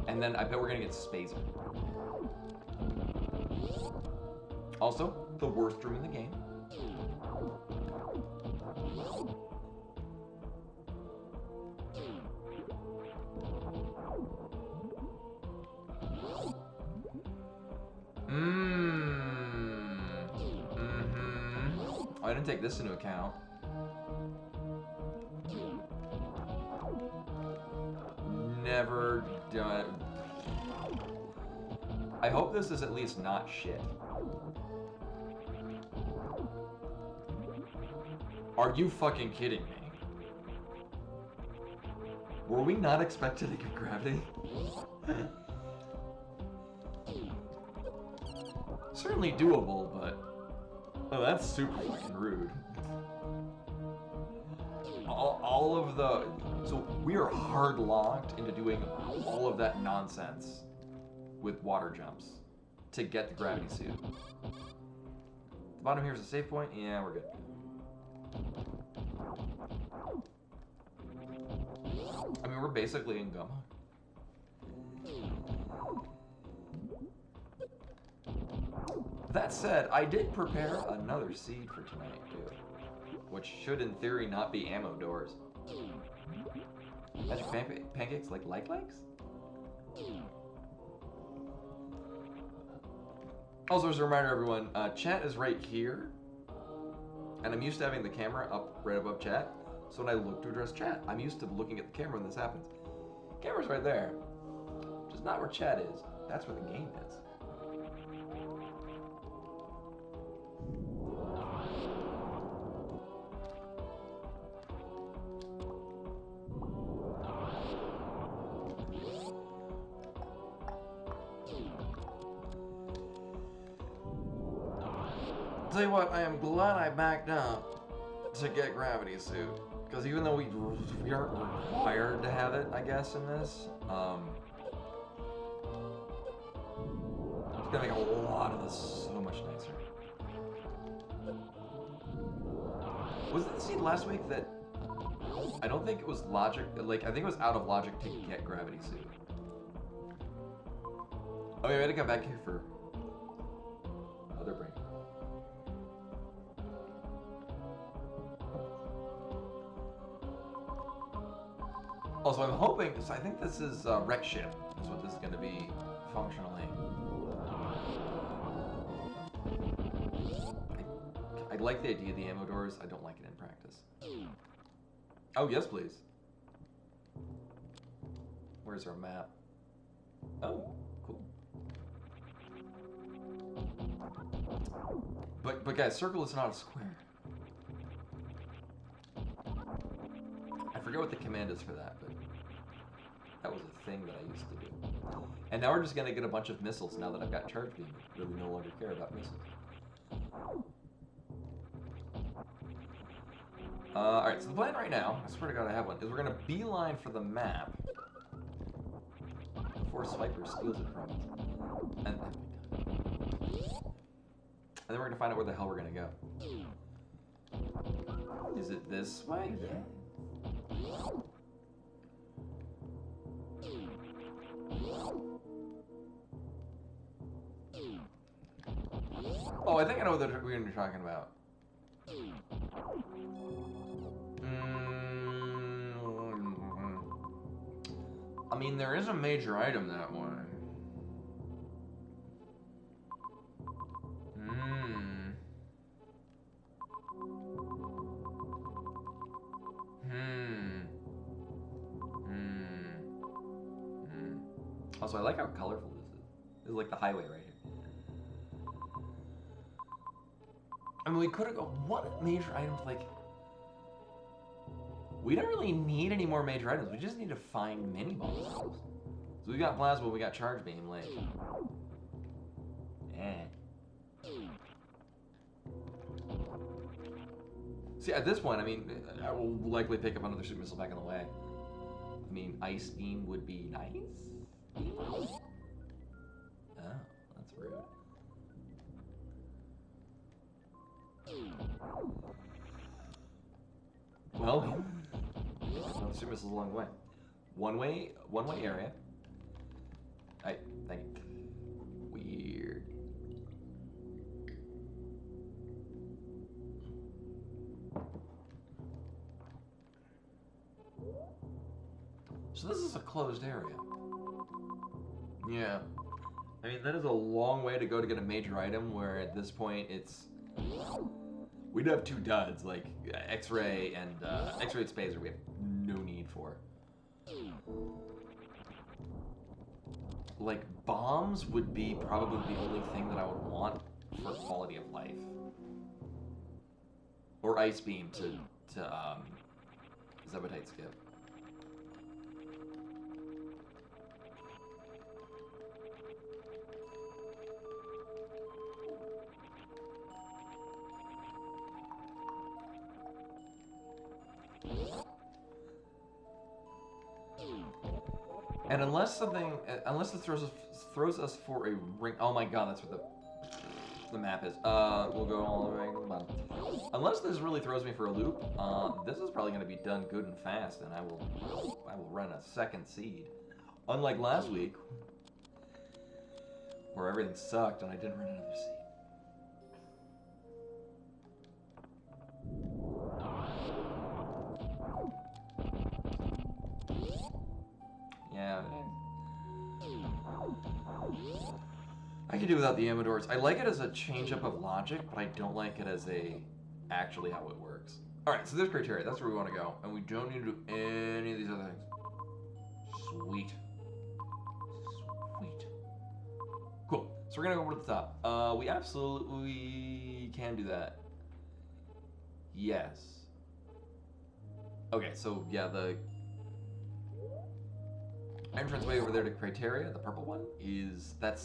And then I bet we're gonna get Spazer. Also, the worst room in the game. Oh, I didn't take this into account. Never done. I hope this is at least not shit. Are you fucking kidding me? Were we not expected to get gravity? Certainly doable, but... Oh, that's super fucking rude. All of the... So we are hard locked into doing all of that nonsense with water jumps to get the gravity suit. The bottom here is a save point? Yeah, we're good. I mean, we're basically in Gummo. That said, I did prepare another seed for tonight, too. Which should, in theory, not be ammo doors. Magic pancakes like likes? Also, as a reminder, everyone, chat is right here. And I'm used to having the camera up right above chat. So when I look to address chat, I'm used to looking at the camera when this happens. Camera's right there. Just not where chat is. That's where the game is. Tell you what, I am glad I backed up to get gravity suit. Because even though we aren't required to have it, I guess, in this, it's gonna make a lot of this so much nicer. Was it the scene last week that I don't think it was logic, like, I think it was out of logic to get gravity suit. Oh yeah, we had to come back here for other brain. Also, I'm hoping, so I think this is Wreck Ship, is what this is going to be functionally. I like the idea of the ammo doors, I don't like it in practice. Oh, yes, please. Where's our map? Oh, cool. But guys, circle is not a square. I forget what the command is for that, but that was a thing that I used to do. And now we're just gonna get a bunch of missiles now that I've got charge beam. Really no longer care about missiles. Alright, so the plan right now, I swear to God I have one, is we're gonna beeline for the map before Swiper steals it from us. And then we're gonna find out where the hell we're gonna go. Is it this way? Yeah. Oh, I think I know what we're going to be talking about. I mean, there is a major item that way. Also, I like how colorful this is. This is like the highway right here. I mean, we could have gone, what major items, like... We don't really need any more major items. We just need to find mini-balls. So we got plasma, we got charge beam, like... Eh. See, at this point, I mean, I will likely pick up another super missile back in the way. I mean, Ice Beam would be nice? Oh, that's rude. Well, another super missile's a long way. One way area. I think. Weird. So this is a closed area. Yeah. I mean, that is a long way to go to get a major item, where at this point it's... We'd have two duds, like X-Ray and X-Ray and Spacer we have no need for. Like, bombs would be probably the only thing that I would want for quality of life. Or Ice Beam to Zebutite skip. And unless it throws us for a ring. Oh my god, that's what the map is. We'll go all the way to the bottom. Unless this really throws me for a loop, this is probably going to be done good and fast, and I will run a second seed. Unlike last week, where everything sucked and I didn't run another seed. Yeah. I could do without the Amadors. I like it as a change-up of logic, but I don't like it as actually how it works. Alright, so there's criteria. That's where we want to go. And we don't need to do any of these other things. Sweet. Sweet. Cool. So we're going to go over to the top. We absolutely can do that. Yes. Okay, so yeah, the entrance way over there to criteria, the purple one, that's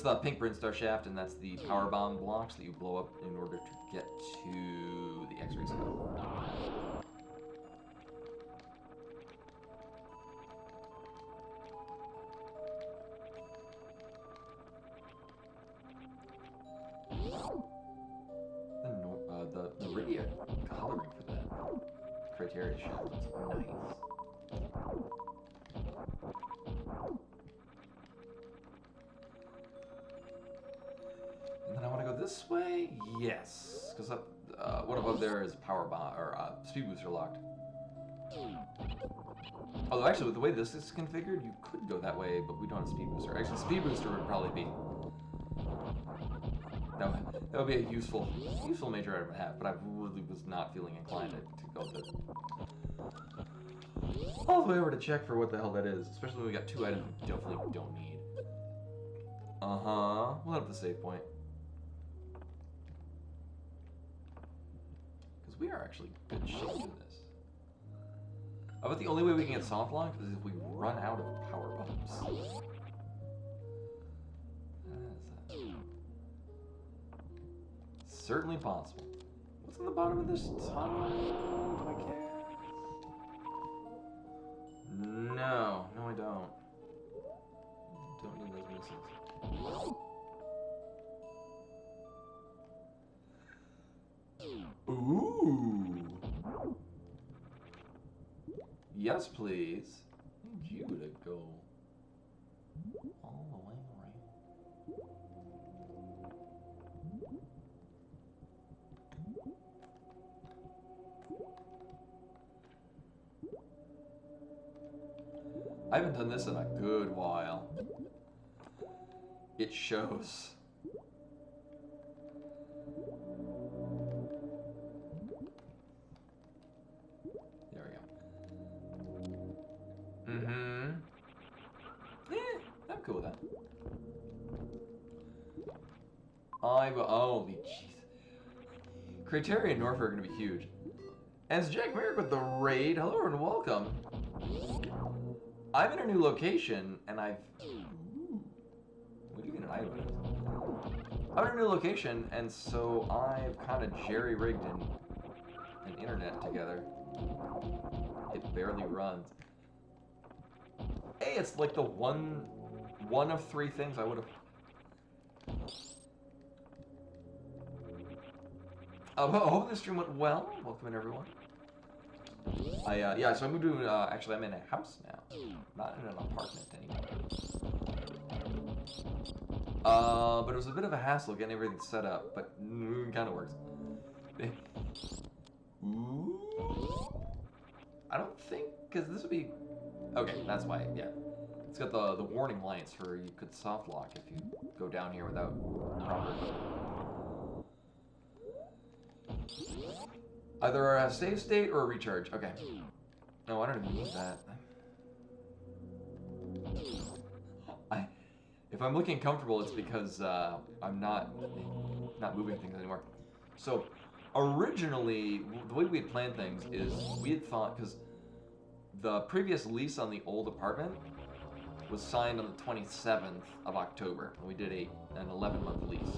the pink Brinstar shaft, and that's the power bomb blocks that you blow up in order to get to the X-ray scope. The Rydia coloring for that criteria shaft looks nice. And then I want to go this way? Yes. Because what above there is power bomb, or speed booster locked. Although actually, with the way this is configured, you could go that way, but we don't have speed booster. Actually, speed booster would probably be... That would be a useful major item to have, but I really was not feeling inclined to go all the way over to check for what the hell that is, especially when we got two items we definitely don't need. Uh-huh. We'll have the save point. Because we are actually good shape in this. I bet the only way we can get soft locked is if we run out of power bumps. Certainly possible. What's on the bottom of this tunnel? Do I care? No, I don't. Don't need those missiles. Ooh. Yes, please. I need you to go all the way around. I haven't done this in a good while. It shows. There we go. Mm-hmm. I'm cool with that. Holy jeez. Criteria and Norfolk are going to be huge. As Jack Merrick with the raid, hello and welcome. I'm in a new location, and I've... What do you mean an item? I'm in a new location, and so I've kind of jerry-rigged an internet together. It barely runs. Hey, it's like the one of 3 things I would have. I hope this stream went well. Welcome in, everyone. Yeah, so I moved to, actually, I'm in a house now. Not in an apartment anymore. But it was a bit of a hassle getting everything set up, but it kind of works. Ooh. I don't think, because this would be... Okay, that's why, yeah. It's got the warning lights for you could soft lock if you go down here without proper... Either a save state or a recharge. Okay. No, I don't even need that. If I'm looking comfortable, it's because I'm not moving things anymore. So, originally, the way we had planned things is we had thought, because the previous lease on the old apartment was signed on the 27th of October, and we did an 11-month lease.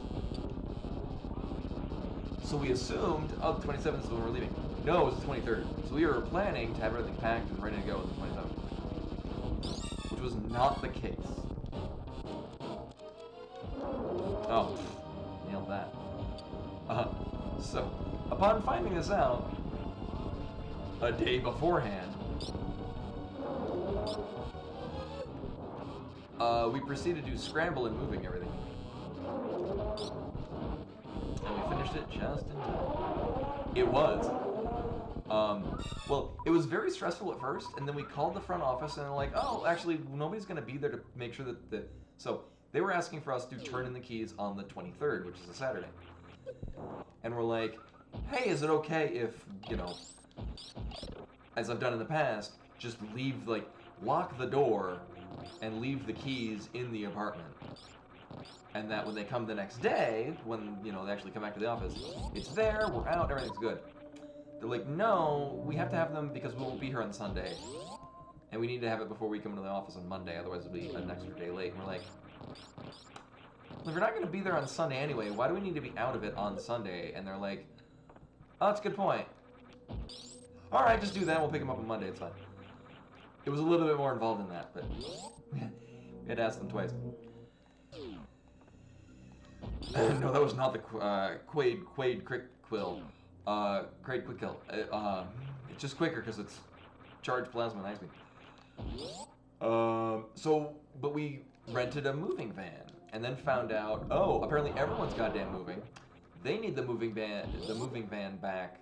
So we assumed, oh, the 27th is when we're leaving. No, it was the 23rd. So we were planning to have everything packed and ready to go on the 27th. Which was not the case. Oh, nailed that. So, upon finding this out, a day beforehand, we proceeded to scramble and moving everything. And we finished it just in time. It was. Well, it was very stressful at first, and then we called the front office, and they're like, oh, actually, nobody's going to be there to make sure that So, they were asking for us to turn in the keys on the 23rd, which is a Saturday. And we're like, hey, is it okay if, you know, as I've done in the past, just leave, like, lock the door and leave the keys in the apartment? And that when they come the next day, when, you know, they actually come back to the office, it's there, we're out, everything's good. They're like, no, we have to have them because we won't be here on Sunday. And we need to have it before we come into the office on Monday, otherwise it'll be an extra day late. And we're like, well, if you're not going to be there on Sunday anyway, why do we need to be out of it on Sunday? And they're like, oh, that's a good point. Alright, just do that, we'll pick them up on Monday, it's fine. It was a little bit more involved in that, but we had to ask them twice. No, that was not the Quaid Quill. Quaid Quick Kill. It's just quicker because it's charged plasma and ice beam. But we rented a moving van and then found out, oh, apparently everyone's goddamn moving. They need the moving van back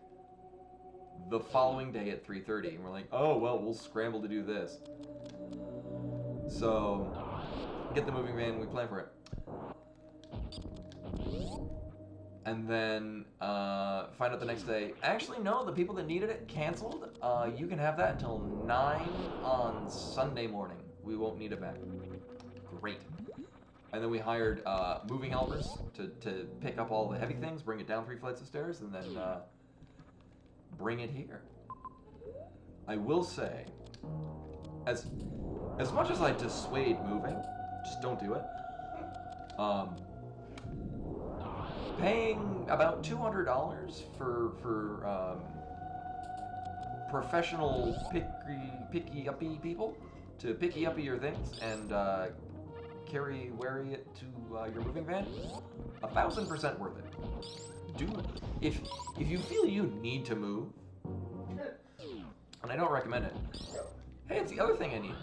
the following day at 3:30, and we're like, oh well, we'll scramble to do this. So get the moving van, we plan for it. And then find out the next day, actually no, the people that needed it canceled. You can have that until 9 on Sunday morning. We won't need it back. Great. And then we hired moving helpers to pick up all the heavy things, bring it down 3 flights of stairs, and then bring it here. I will say, as much as I dissuade moving, just don't do it. Paying about $200 for professional picky-uppy people to picky-uppy your things and carry it to your moving van, 1,000% worth it. If you feel you need to move, and I don't recommend it. Hey, it's the other thing I need.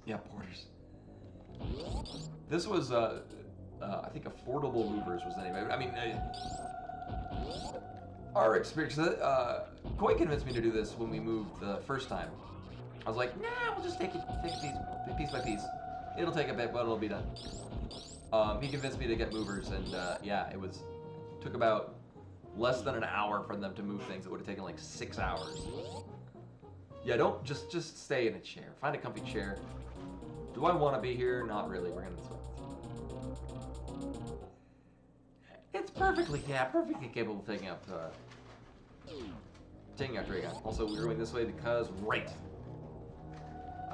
Yeah, porters. This was, I think Affordable Movers was the name of it. I mean, our experience, Koi convinced me to do this when we moved the first time. I was like, nah, we'll just take it piece by piece. It'll take a bit, but it'll be done. He convinced me to get movers, and yeah, took about less than an hour for them to move things. It would have taken like 6 hours. Yeah, don't just stay in a chair. Find a comfy chair. Do I want to be here? Not really. We're gonna switch. It's perfectly capable of taking out Dragon. Also, we're going this way because right.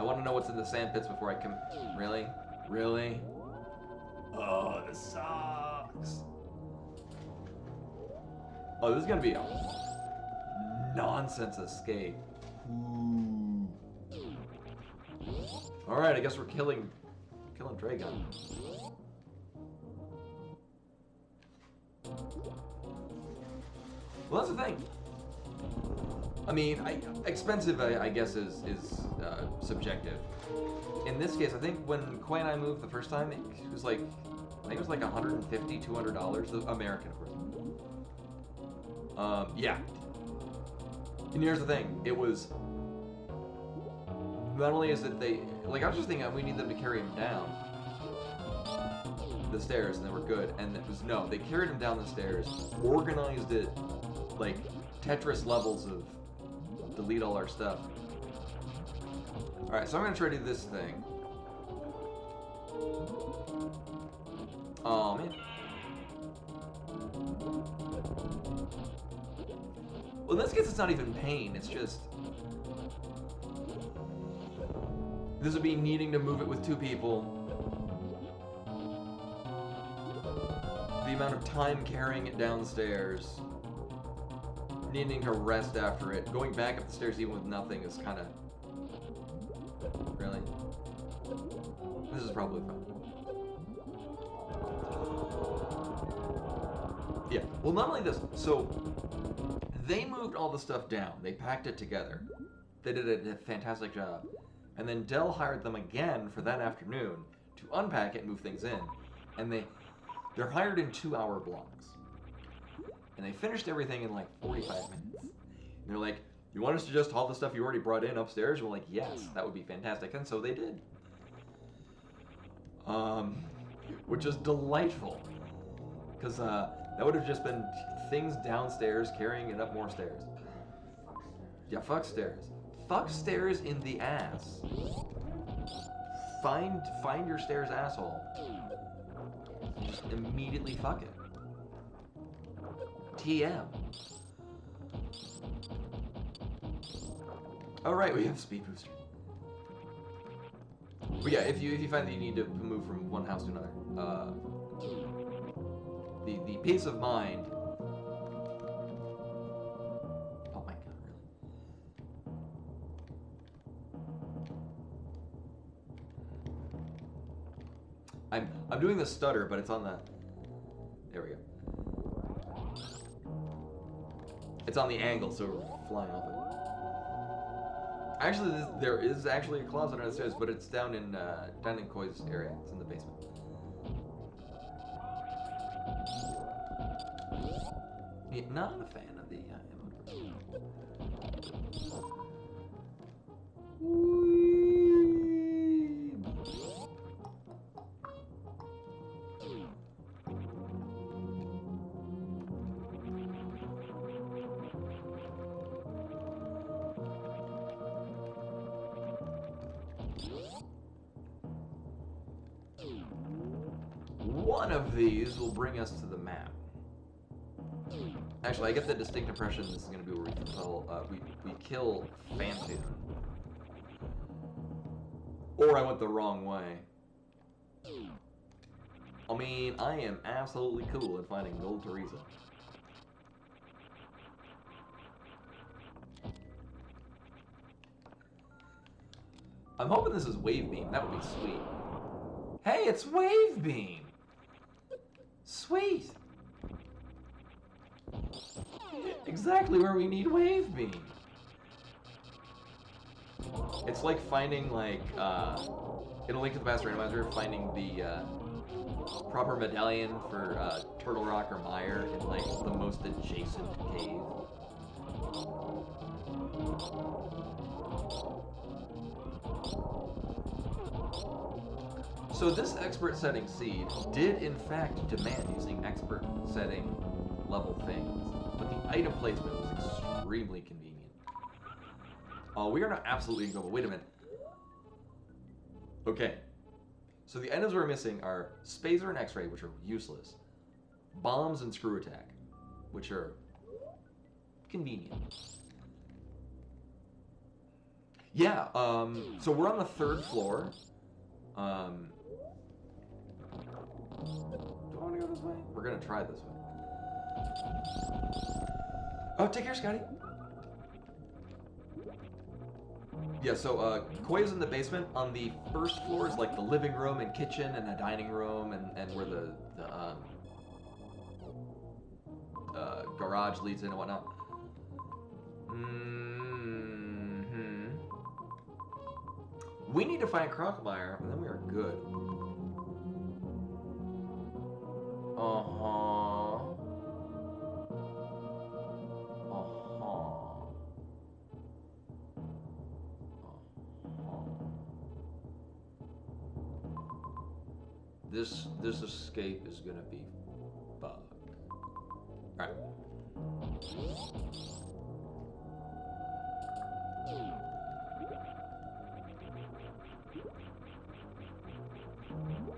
I want to know what's in the sand pits before I can. Really? Really? Oh, this sucks. Oh, this is gonna be a nonsense escape. Ooh. All right, I guess we're killing Dragon. Well, that's the thing. I mean, expensive, I guess, is subjective. In this case, I think when Quay and I moved the first time, it was like, I think it was like $150, $200, American, of course. Yeah. And here's the thing, it was, not only is it they, like I was just thinking we need them to carry him down the stairs and then we're good, and it was, no, they carried him down the stairs, organized it, like Tetris levels of delete all our stuff. Alright, so I'm gonna try to do this thing. Oh man. Well, in this case, it's not even pain. It's just this would be needing to move it with 2 people. The amount of time carrying it downstairs. Needing to rest after it. Going back up the stairs even with nothing is kind of... Really? This is probably fun. Yeah, well, not only this, so they moved all the stuff down. They packed it together. They did a fantastic job. And then Dell hired them again for that afternoon to unpack it and move things in. And they're hired in 2-hour blocks. And they finished everything in like 45 minutes. And they're like, you want us to just haul the stuff you already brought in upstairs? And we're like, yes, that would be fantastic. And so they did. Which is delightful. Because that would have just been things downstairs carrying it up more stairs. Yeah, fuck stairs. Fuck stairs in the ass. Find your stairs, asshole. Just immediately fuck it. TM. Oh right, we have speed booster. But yeah, if you find that you need to move from one house to another, the peace of mind. Oh my god, really? I'm doing the stutter, but it's on the. There we go. It's on the angle, so we're flying off it. Actually, there is actually a closet under the stairs, but it's down in Koi's area. It's in the basement. Yeah, not a fan of the One of these will bring us to the map. Actually, I get the distinct impression this is going to be where we kill, we kill Phantom. Or I went the wrong way. I mean, I am absolutely cool at finding Gold Teresa. I'm hoping this is Wave Beam. That would be sweet. Hey, it's Wave Beam! Sweet! Exactly where we need Wave Beam. It's like finding, like, in A Link to the Past Randomizer, finding the proper medallion for Turtle Rock or Mire in, like, the most adjacent cave. So this expert setting seed did in fact demand using expert setting level things, but the item placement was extremely convenient. We are not absolutely incredible. Wait a minute. Okay. So the items we're missing are Spazer and X-Ray, which are useless. Bombs and Screw Attack, which are convenient. Yeah, so we're on the 3rd floor. Do I want to go this way? We're gonna try this way. Oh, take care, Scotty. Yeah, so Koya's in the basement. On the 1st floor is like the living room and kitchen and a dining room and where the garage leads in and whatnot. We need to find Crocomire, and then we are good. This escape is gonna be bug. Alright.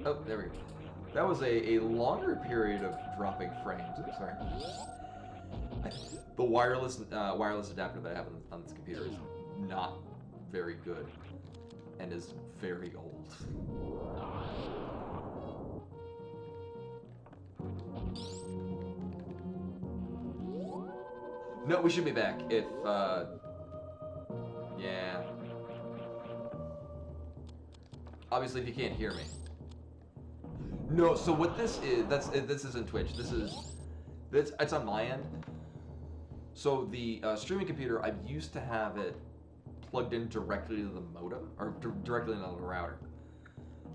Oh, there we go. That was a longer period of dropping frames. Oops, sorry. The wireless adapter that I have on this computer is not very good and is very old. No, we should be back if, yeah. Obviously, if you can't hear me. No, so what this is, this isn't Twitch. It's on my end. So the streaming computer, I used to have it plugged in directly to the modem, or directly into the router.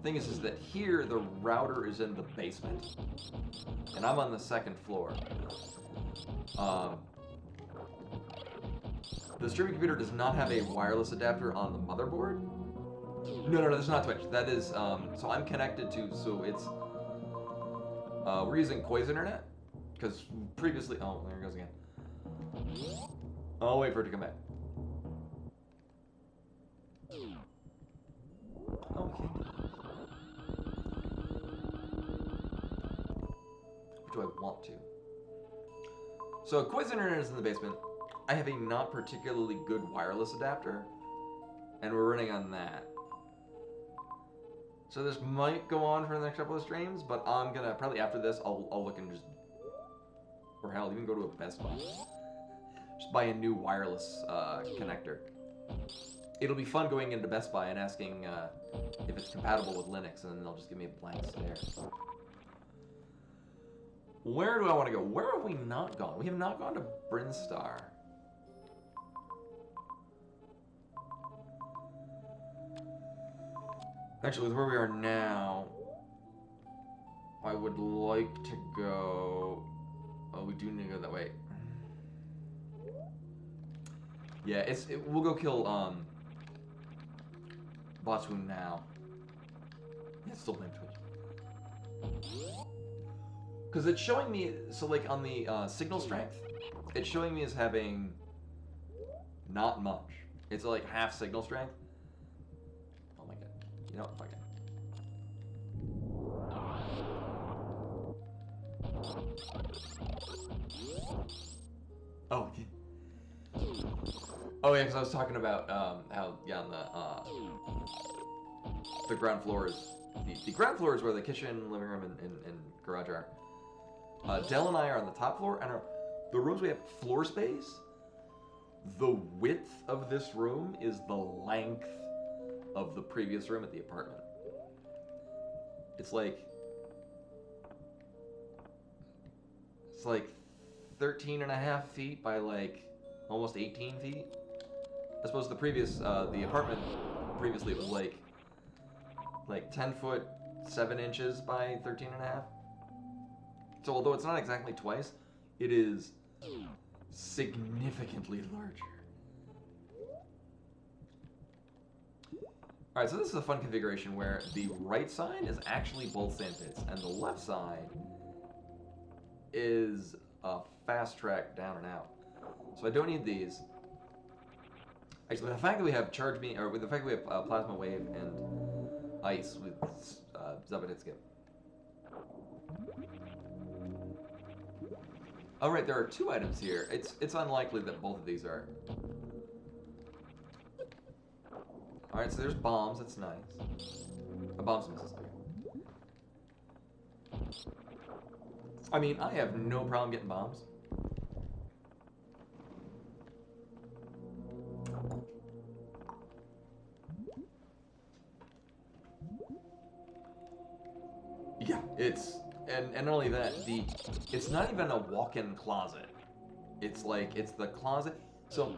Thing is that here, the router is in the basement, and I'm on the 2nd floor. The streaming computer does not have a wireless adapter on the motherboard. No, that's not Twitch. That is, so I'm connected to, so it's, we're using Koi's internet, because previously, oh, there it goes again. I'll wait for it to come back. Oh, we can't do that. Do I want to? So Koi's internet is in the basement. I have a not particularly good wireless adapter, and we're running on that. So this might go on for the next couple of streams, but I'm gonna, probably after this, I'll look and just, or hell, even go to a Best Buy. Just buy a new wireless connector. It'll be fun going into Best Buy and asking if it's compatible with Linux, and then they'll just give me a blank stare. Where do I want to go? Where have we not gone? We have not gone to Brinstar. Actually, with where we are now, I would like to go... Oh, we do need to go that way. Yeah, we'll go kill, Botswoon now. Yeah, it's still named Twitch. Because it's showing me, so like on the signal strength, it's showing me as having not much. It's like half signal strength. Oh my god. You know what, fuck it. Oh, oh yeah, because I was talking about how, yeah, on the ground floor is, the ground floor is where the kitchen, living room, and garage are. Dell and I are on the top floor, and the rooms we have floor space, the width of this room is the length of the previous room at the apartment. It's like 13.5 feet by like almost 18 feet. I suppose the previous, the apartment previously was like 10 foot 7 inches by 13.5. So although it's not exactly twice, it is significantly larger. Alright, so this is a fun configuration where the right side is actually both sand pits, and the left side is a fast track down and out. So I don't need these. Actually, the fact that we have charge beam, or with the fact that we have plasma wave and ice with Zubba hit skip. Oh right, there are 2 items here. It's unlikely that both of these are. Alright, so there's bombs. That's nice. A bomb's necessary. I mean, I have no problem getting bombs. Yeah, and not only that, it's not even a walk-in closet. It's like, it's the closet. So,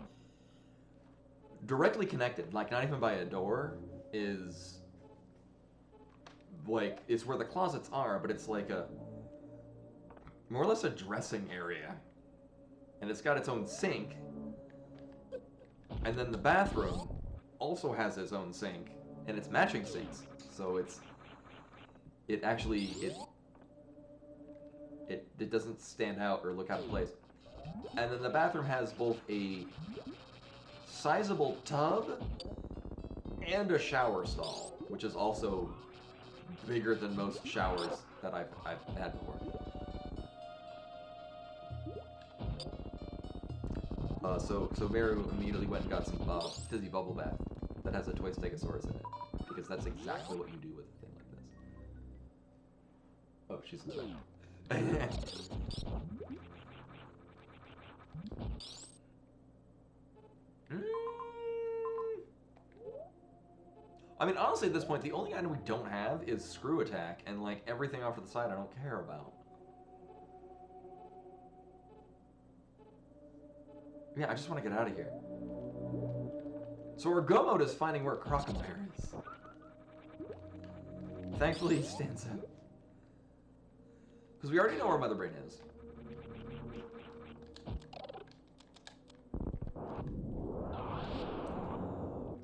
directly connected, like not even by a door, is like, it's where the closets are, but it's like a, more or less a dressing area. And it's got its own sink. And then the bathroom also has its own sink, and it's matching sinks. So it doesn't stand out or look out of place. And then the bathroom has both a sizable tub and a shower stall, which is also bigger than most showers that I've had before. So Meru immediately went and got some fizzy bubble bath that has a Toy Stegosaurus in it, because that's exactly what you do with a thing like this. Oh, she's inside. I mean, honestly, at this point, the only item we don't have is Screw Attack, and like everything off to the side I don't care about. Yeah, I just want to get out of here. So our go mode is finding where Crocomire is. Thankfully, he stands out. Because we already know where Mother Brain is.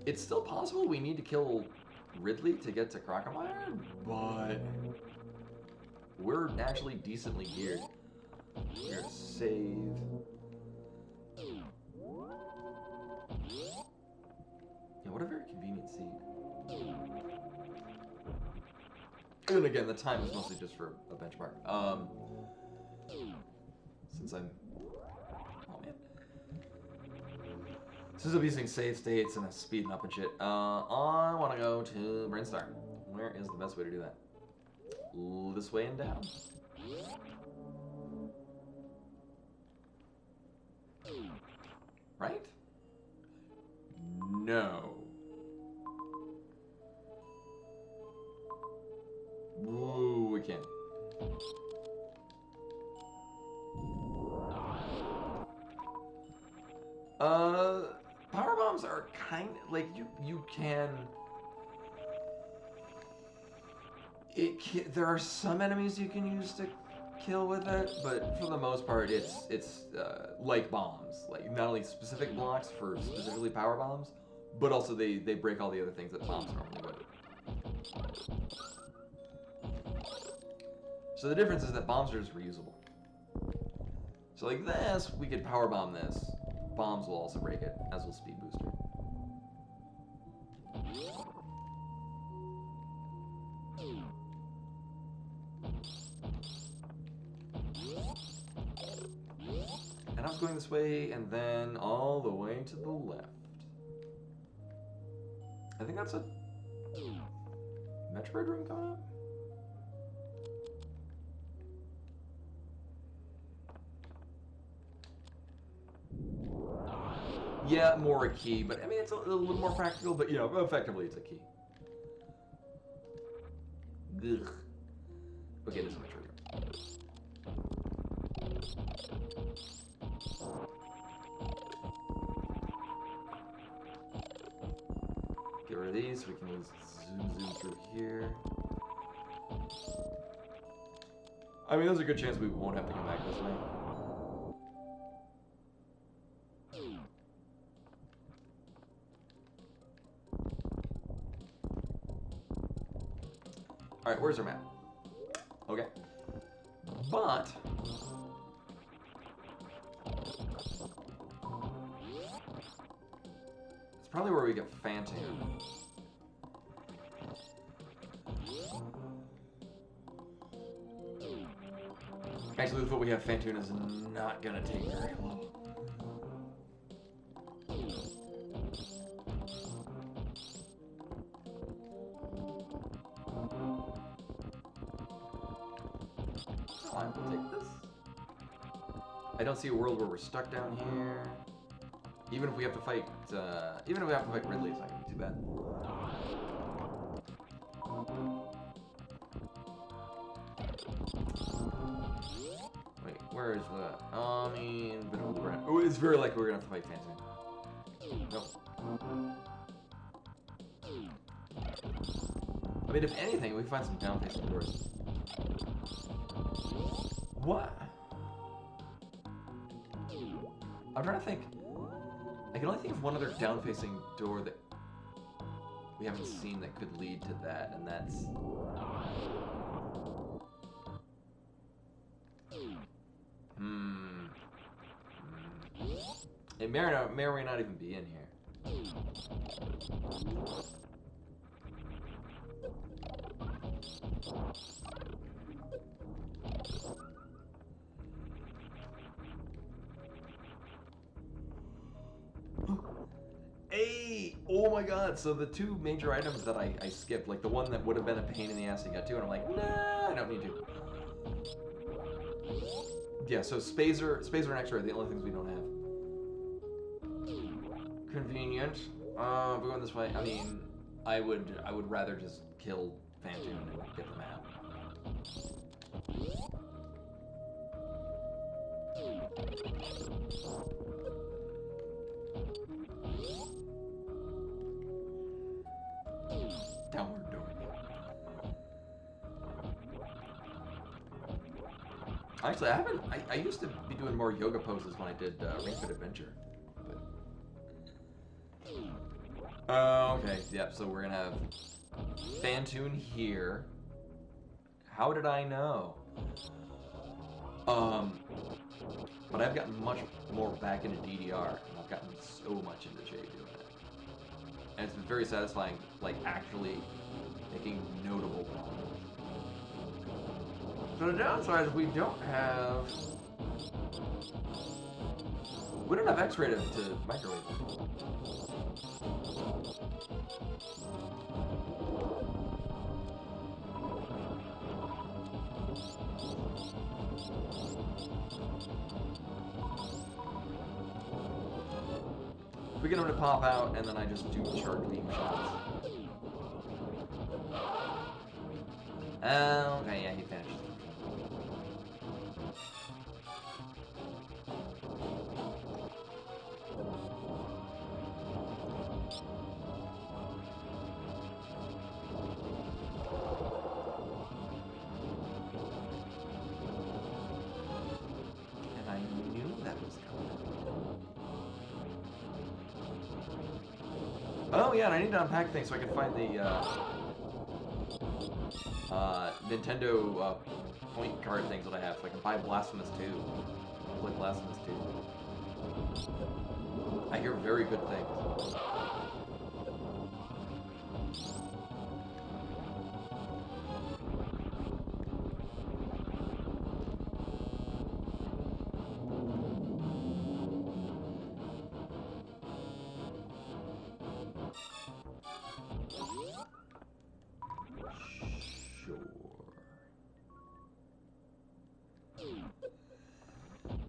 It's still possible we need to kill Ridley to get to Crocomire, but we're actually decently geared. Here, save. Yeah, what a very convenient seed. And again, the time is mostly just for a benchmark. Since I'm... Oh, man. Since I'm using save states and I'm speeding up and shit, I want to go to Brainstar. Where is the best way to do that? This way and down. Right? No. Woo, we can't. Power bombs are kind of like you can. There are some enemies you can use to kill with it, but for the most part, it's like bombs. Like not only specific blocks for specifically power bombs, but also they break all the other things that bombs normally would. So the difference is that bombs are just reusable. So like this, we could power bomb this. Bombs will also break it, as will Speed Booster. And I was going this way, and then all the way to the left. I think that's a Metroid room coming up? Yeah, more a key, but I mean, it's a little more practical, but you know, effectively it's a key. Ugh. Okay, this is my trigger. Get rid of these so we can zoom through here. I mean, there's a good chance we won't have to come back this way. Alright, where's our map? Okay. But... it's probably where we get Phantom. Actually, with what we have, Phantom is not gonna take very long. fine. We'll take this. I don't see a world where we're stuck down here. Even if we have to fight, Ridley, it's not gonna be too bad. Wait, where is the? I mean, oh, it's very likely we're gonna have to fight Fancy. Nope. I mean, if anything, we find some down-facing doors. What? I'm trying to think. I can only think of one other down-facing door that we haven't seen that could lead to that, and that's... It may or may not even be in here. Hey! Oh my god, so the two major items that I skipped, like the one that would have been a pain in the ass to get to, and I'm like, nah, I don't need to. Yeah, so Spazer and X-Ray are the only things we don't have. Convenient. We're going this way. I mean, I would rather just kill Phantoon and get the map. Downward door. Actually, I used to be doing more yoga poses when I did Ring Fit Adventure. Okay, yep, so we're gonna have Phantoon here. How did I know? But I've gotten much more back into DDR, and I've gotten so much into Jade doing it. And it's been very satisfying, like, actually making notable progress. So the downside is we don't have X-ray to microwave. We get him to pop out, and then I just do charge beam shots. Okay, yeah, he finished. And I knew that was coming. Oh yeah, and I need to unpack things so I can find the Nintendo point card things that I have, so I can buy Blasphemous 2. Play Blasphemous 2. I hear very good things.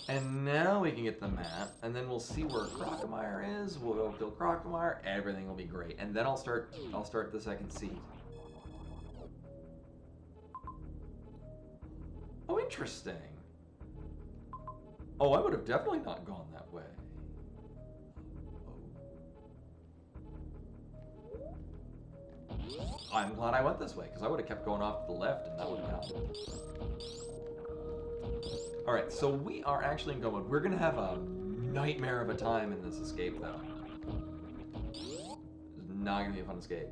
And now we can get the map, and then we'll see where Crocomire is. We'll go kill Crocomire. Everything will be great, and then I'll start the second seed. Oh, interesting. Oh, I would have definitely not gone that way. Oh. I'm glad I went this way, because I would have kept going off to the left, and that would have happened. Alright, so we are actually in go mode. We're gonna have a nightmare of a time in this escape, though. It's not gonna be a fun escape.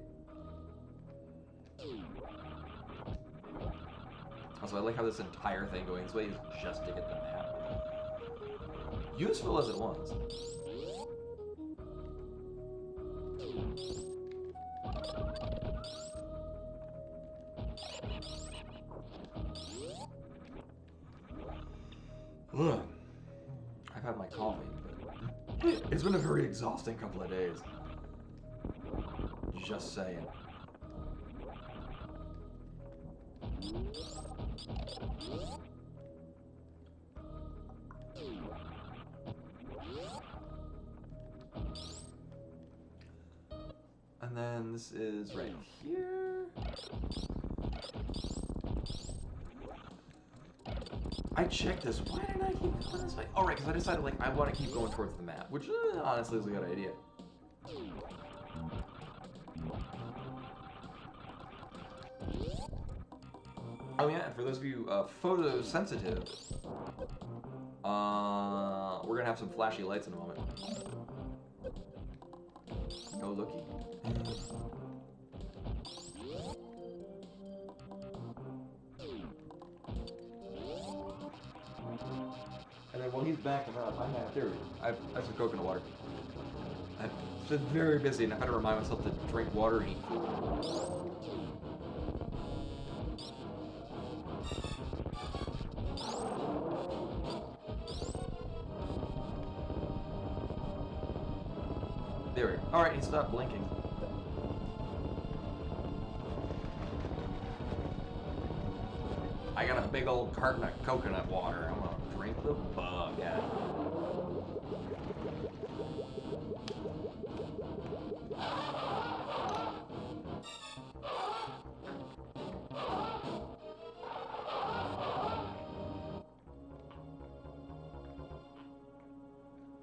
Also, I like how this entire thing going this way is just to get the map. Useful as it was. Ugh. I've had my coffee, but it's been a very exhausting couple of days. Just saying. and this is right here. I checked this. Why didn't I keep going this way? Oh, right, because I decided, like, I want to keep going towards the map, which honestly is a good idea. Oh, yeah, and for those of you photosensitive, we're going to have some flashy lights in a moment. Oh, looky. And then while he's backing up, I'm at there. I have some coconut water. I've been very busy, and I've had to remind myself to drink water and eat food. There we go. All right, he stopped blinking. I got a big old carton of coconut water. I'm gonna drink the bug out of it.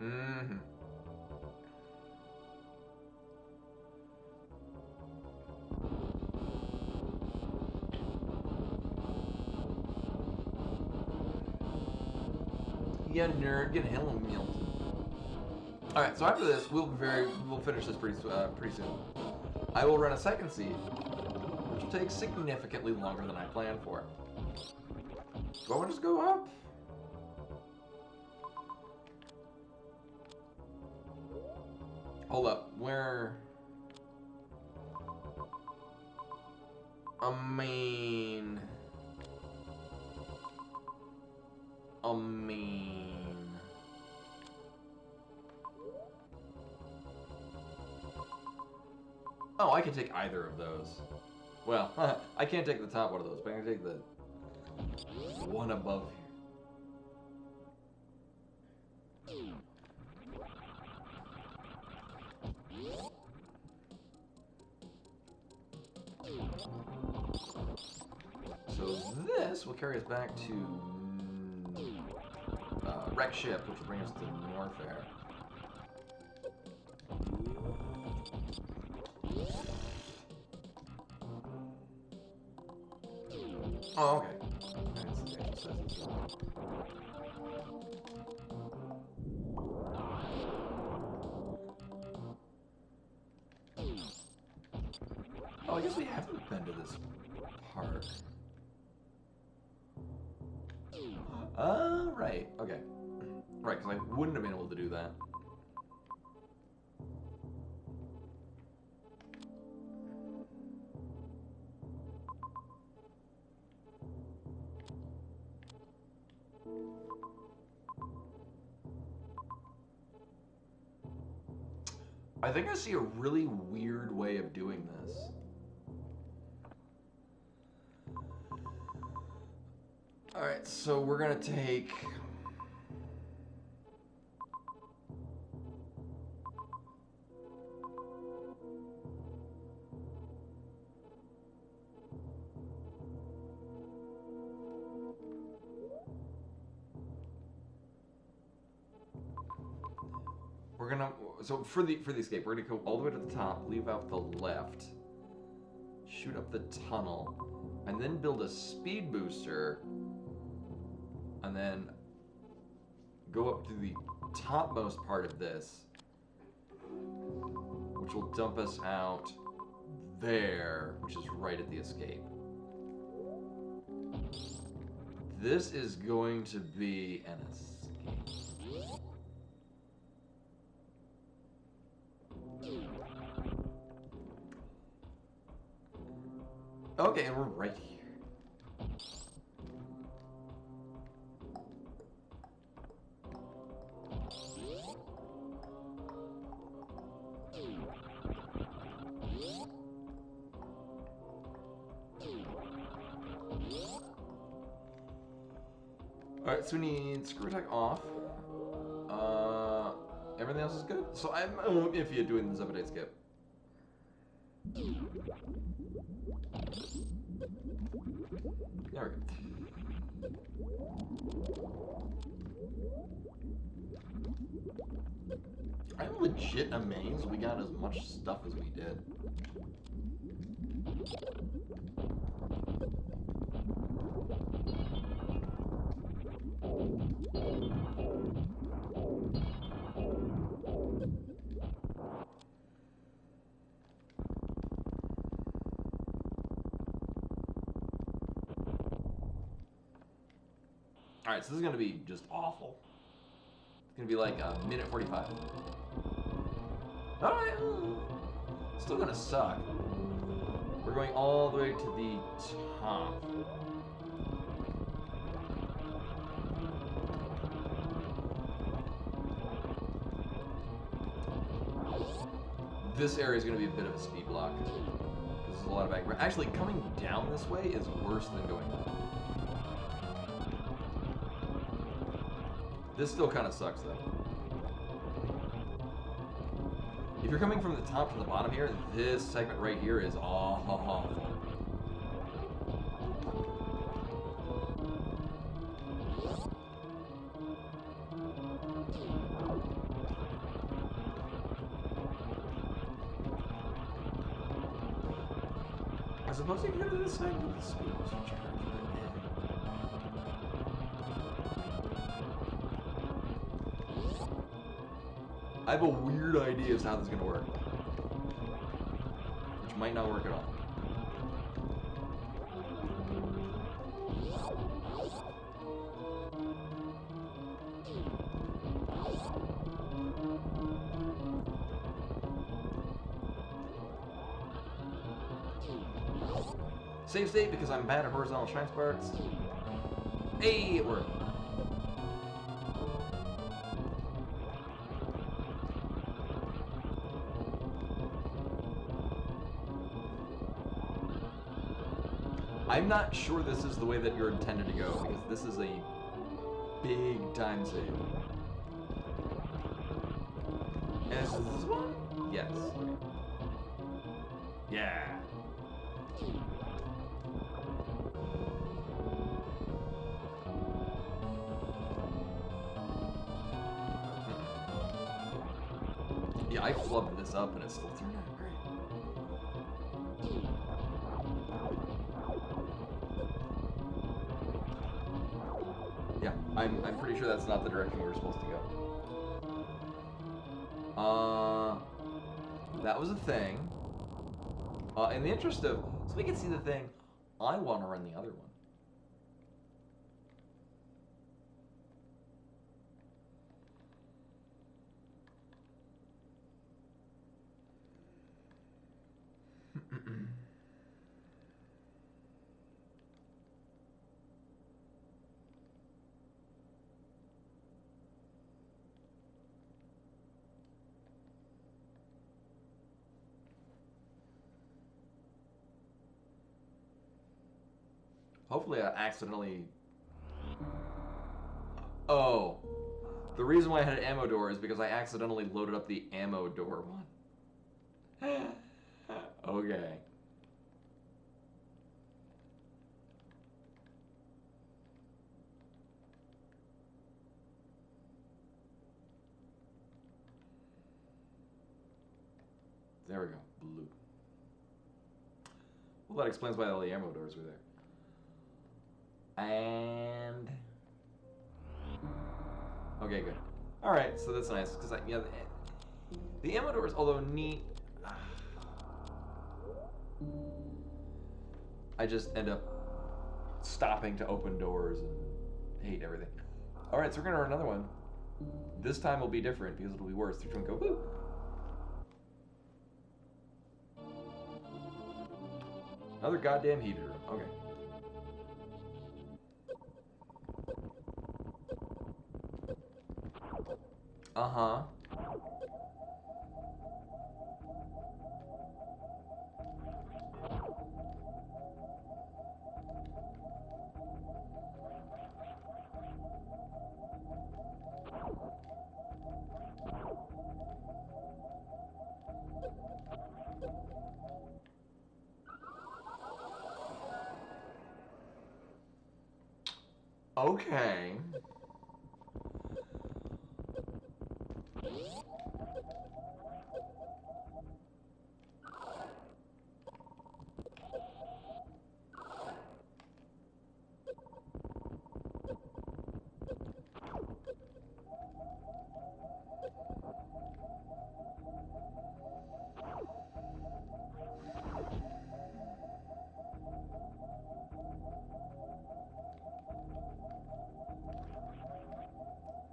Mm-hmm. Yeah, nerd, get hella melted. All right, so after this, we'll finish this pretty soon. I will run a second seed, which will take significantly longer than I planned for. Do I want to just go up? Hold up, where? I mean. Oh, I can take either of those. Well, I can't take the top one of those, but I can take the one above here. So this will carry us back to wreck ship, which will bring us to Norfair. Oh, okay. Oh, I guess we haven't been to this part. Right. Okay. Right, because I wouldn't have been able to do that. I think I see a really weird way of doing this. Alright, so we're gonna take... We're gonna... So for the escape, we're gonna go all the way to the top, leave out the left, shoot up the tunnel, and then build a speed booster, and then go up to the topmost part of this, which will dump us out there, which is right at the escape. This is going to be an escape. Okay, and we're right here. Alright, so we need screw attack off. Everything else is good. So I'm iffy at doing the Zebedee skip. There we go. I'm legit amazed we got as much stuff as we did. Alright, so this is gonna be just awful. It's gonna be like a minute 45. Alright. Still gonna suck. We're going all the way to the top. This area is gonna be a bit of a speed block. Because there's a lot of back. Actually, coming down this way is worse than going up. This still kind of sucks, though. If you're coming from the top to the bottom here, this segment right here is awful. I suppose you can go to this side with the speed. I have a weird idea as to how this is going to work. Which might not work at all. Save state because I'm bad at horizontal shine sparks. Hey, it worked. I'm not sure this is the way that you're intended to go, because this is a big time save. And is this one? Yes. Okay. Yeah. Yeah, I flubbed this up and it still turned out great. Yeah, I'm pretty sure that's not the direction we were supposed to go. That was a thing. In the interest of, so we can see the thing, I want to run the other one. Hopefully I accidentally... Oh. The reason why I had an ammo door is because I accidentally loaded up the ammo door one. Okay. There we go. Blue. Well, that explains why all the ammo doors were there. And okay, good. All right, so that's nice because the ammo doors, although neat, I just end up stopping to open doors and hate everything. All right, so we're gonna run another one. This time will be different because it'll be worse. They're going to go boop. Another goddamn heater room. Okay. Uh-huh. Okay.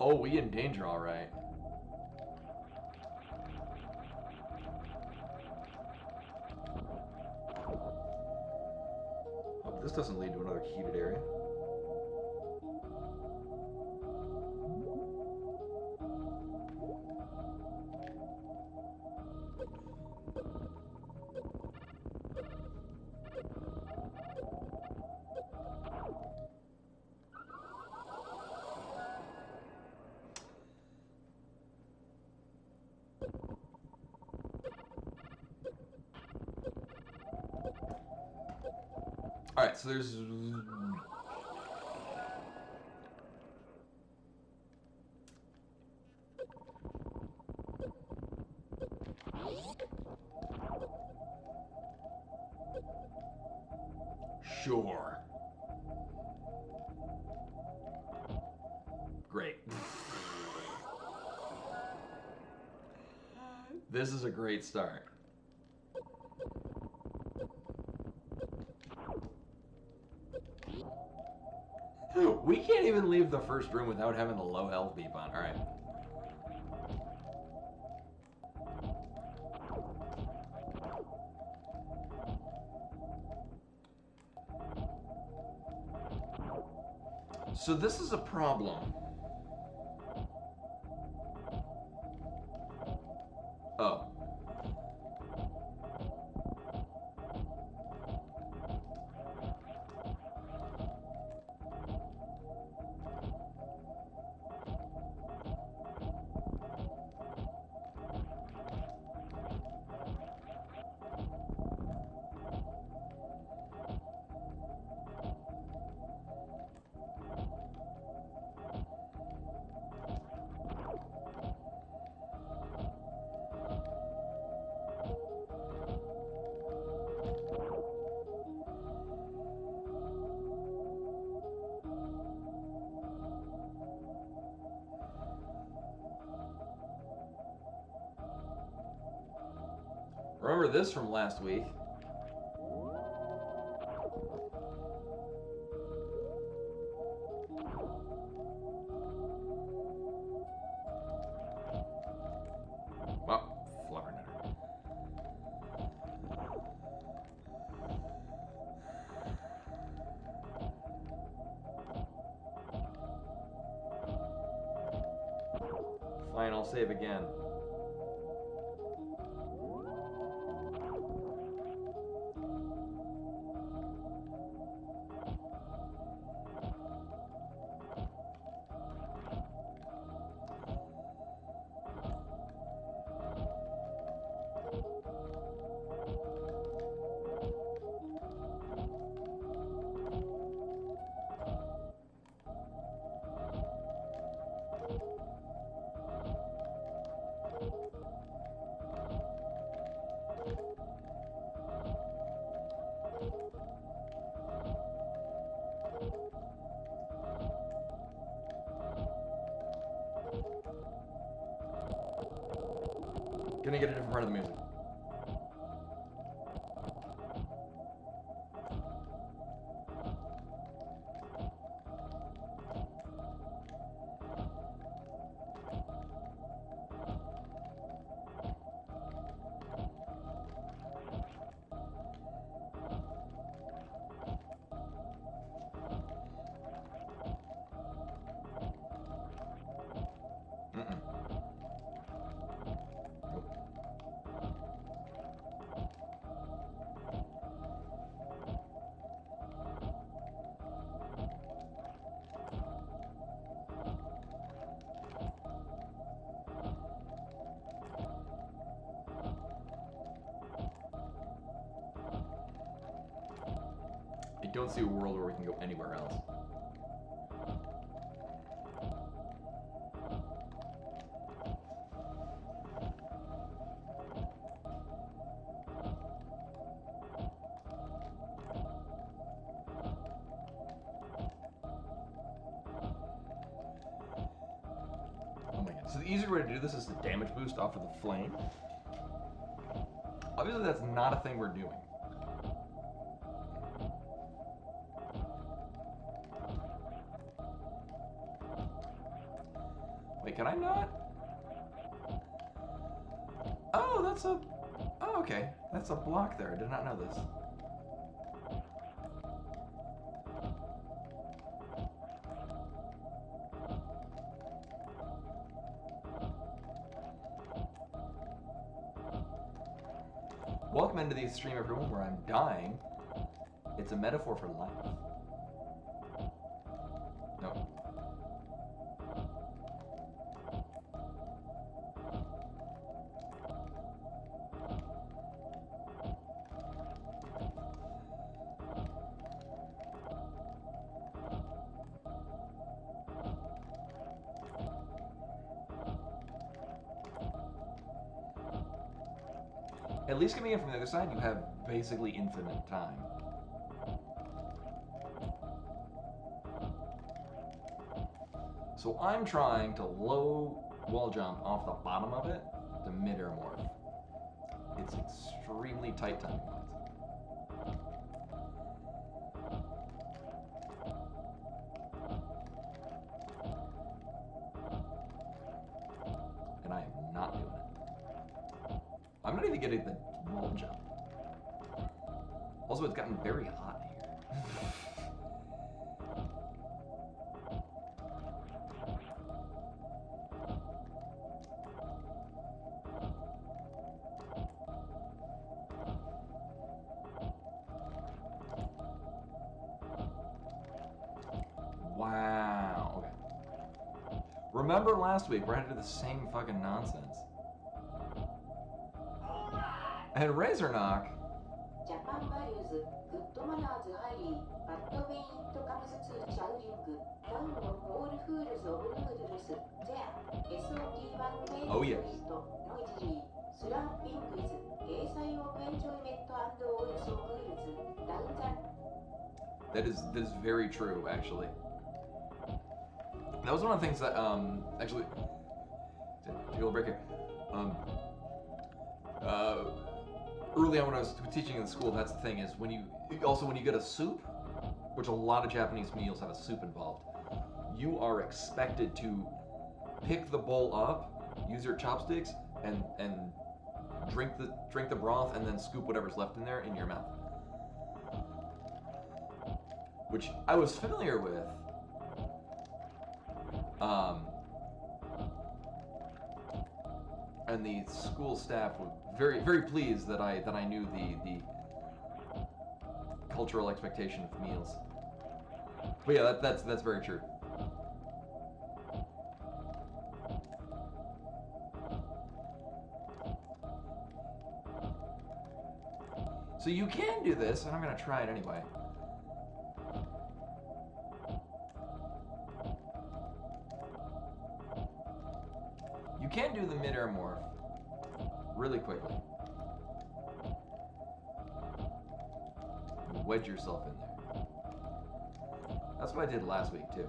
Oh, we in danger, all right. Hope this doesn't lead to another heated area. All right, so there's... Sure. Great. This is a great start. We can't even leave the first room without having the low health beep on. All right. So this is a problem. Oh. Remember this from last week? Well, flubbernutter. Fine, I'll save again. Gonna get a different part of the music. I don't see a world where we can go anywhere else. easier way to do this is the damage boost off of the flame. Obviously, that's not a thing we're doing. Wait, can I not? Oh, that's a... Oh, okay. That's a block there. I did not know this. Welcome into the stream, everyone, where I'm dying. It's a metaphor for life. No. At least coming in from the other side, you have basically infinite time. So I'm trying to low wall jump off the bottom of it to mid-air morph. It's extremely tight timing wise. And I am not doing it. I'm not even getting the wall jump. Also, it's gotten very hot here. Wow. Okay. Remember last week where I had to do the same fucking nonsense? And Razor Knock. Japan values good manners highly, but when it comes to shouting down on all fools of noodles, there SOT1 Oh, yes. noisily slapping with a sign of enjoyment and also fools down That is very true, actually. That was one of the things that actually take a little break here. Early on when I was teaching in the school, that's the thing is when you get a soup, which a lot of Japanese meals have a soup involved, you are expected to pick the bowl up, use your chopsticks, and drink the broth, and then scoop whatever's left in there in your mouth. Which I was familiar with. And the school staff were very, very pleased that I knew the cultural expectation of meals. But yeah, that's very true. So you can do this, and I'm gonna try it anyway. You can do the mid-air morph really quickly. Wedge yourself in there. That's what I did last week too.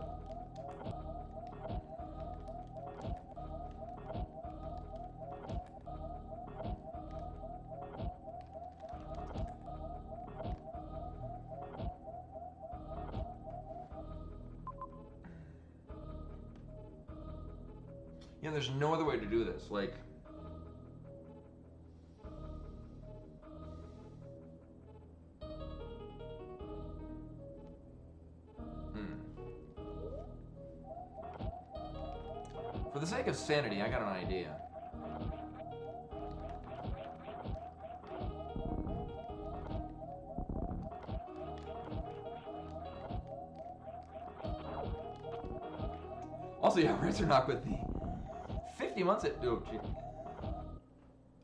Yeah, there's no other way to do this. Like, for the sake of sanity, I got an idea. Also, yeah, Razor Knock with the 50 months at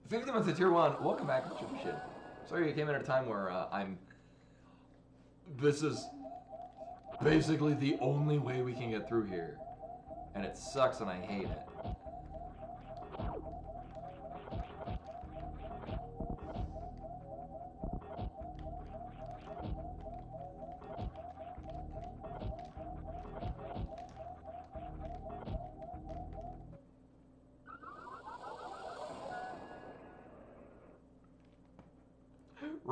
50 months at tier 1. Welcome back, much appreciated. Sorry you came in at a time where this is basically the only way we can get through here. And it sucks and I hate it.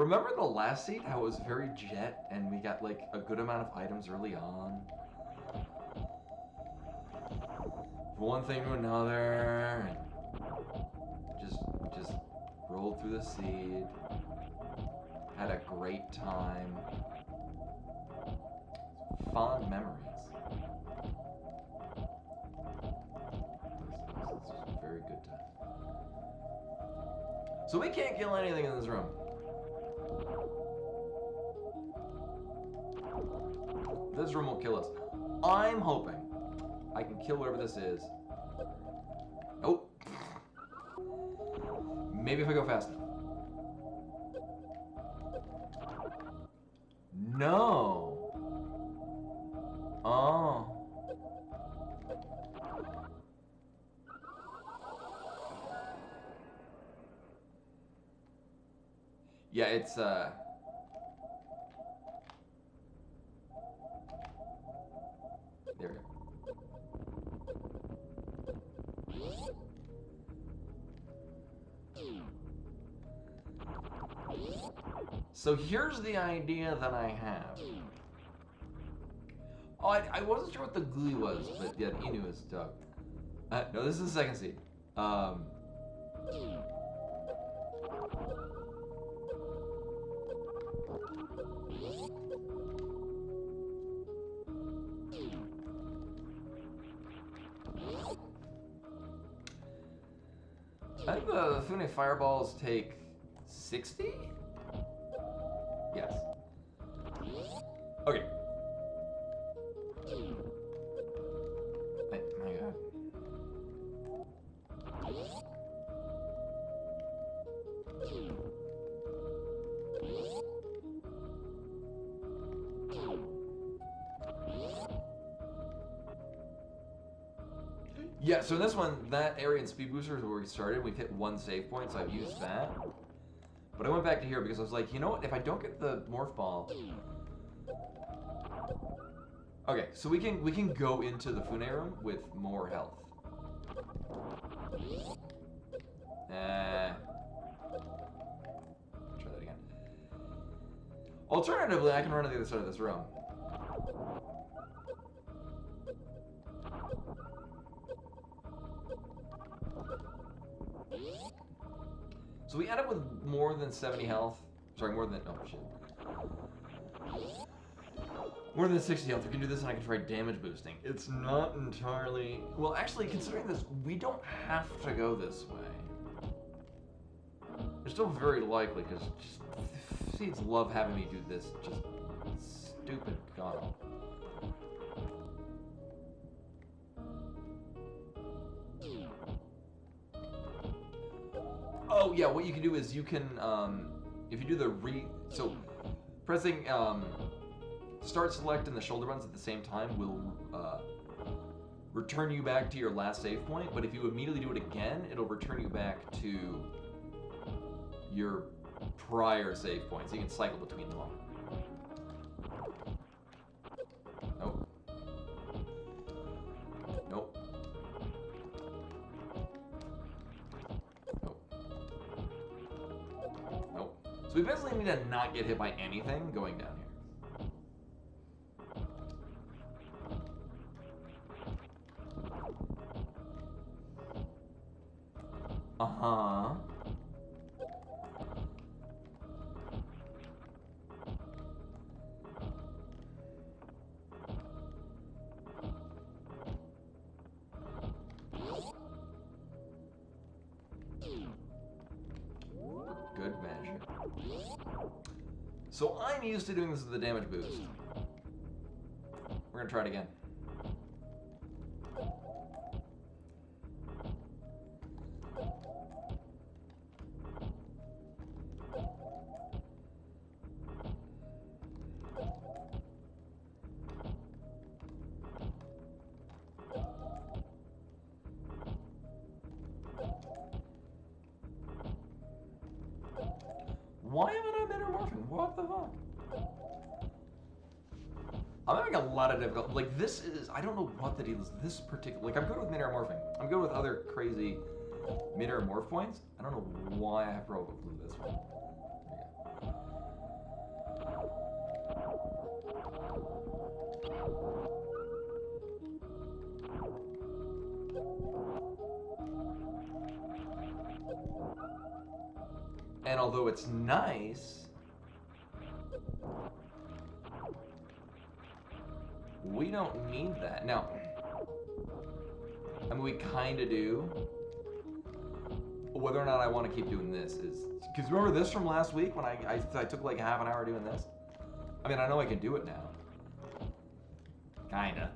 Remember the last seat, how it was very jet and we got like a good amount of items early on? One thing to another, and just rolled through the seed. Had a great time. Fond memories. This was a very good time. So we can't kill anything in this room. This room won't kill us. I'm hoping I can kill whatever this is. Oh. Maybe if I go fast enough. No. Oh. Yeah, it's there we go. So here's the idea that I have. Oh, I wasn't sure what the glue was, but yeah, Inu is dog. No, this is the second seed. I think the Fune fireballs take 60? Yes. Okay. My God. Yeah, so in this one, that area in Speed Booster is where we started. We've hit one save point, so I've used that. But I went back to here because I was like, you know what? If I don't get the morph ball... Okay, so we can go into the Fune room with more health. Try that again. Alternatively, I can run to the other side of this room. So we end up with more than 70 health. Sorry, more than... Oh, shit. More than 60 health. We can do this and I can try damage boosting. It's not entirely... Well, actually, considering this, we don't have to go this way. It's still very likely, because just... Seeds love having me do this just stupid god awful. Oh yeah, what you can do is you can, if you do the so pressing start select and the shoulder buttons at the same time will return you back to your last save point, but if you immediately do it again, it'll return you back to your prior save point, so you can cycle between them all. Nope. Nope. So we basically need to not get hit by anything going down here. Uh-huh. Good measure. So I'm used to doing this with the damage boost. We're gonna try it again. Why am I not metamorphing? What the fuck? I'm having a lot of difficulty. Like, this is... I don't know what the deal is. This particular... Like, I'm good with mid-air morphing. I'm good with other crazy mid-air morph points. I don't know why I have trouble with this one. There we go. And although it's nice, we don't need that. Now, I mean, we kind of do. Whether or not I want to keep doing this is... Because remember this from last week when I took like half an hour doing this? I mean, I know I can do it now. Kinda.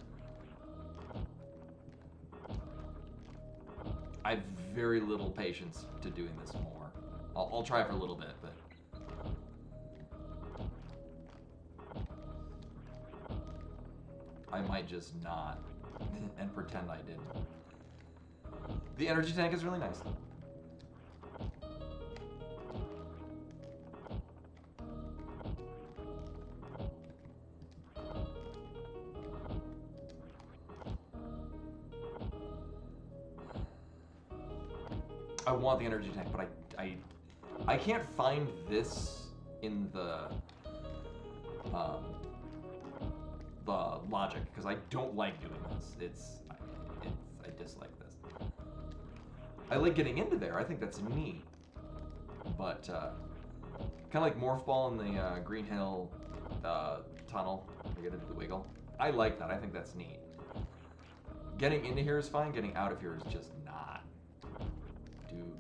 I have very little patience to doing this more. I'll try for a little bit, but... I might just not and pretend I didn't. The energy tank is really nice, though. I want the energy tank, but I can't find this in the logic because I don't like doing this. I dislike this. I like getting into there. I think that's neat, but kind of like Morph Ball in the Green Hill tunnel to get into the wiggle. I like that. I think that's neat. Getting into here is fine. Getting out of here is just not.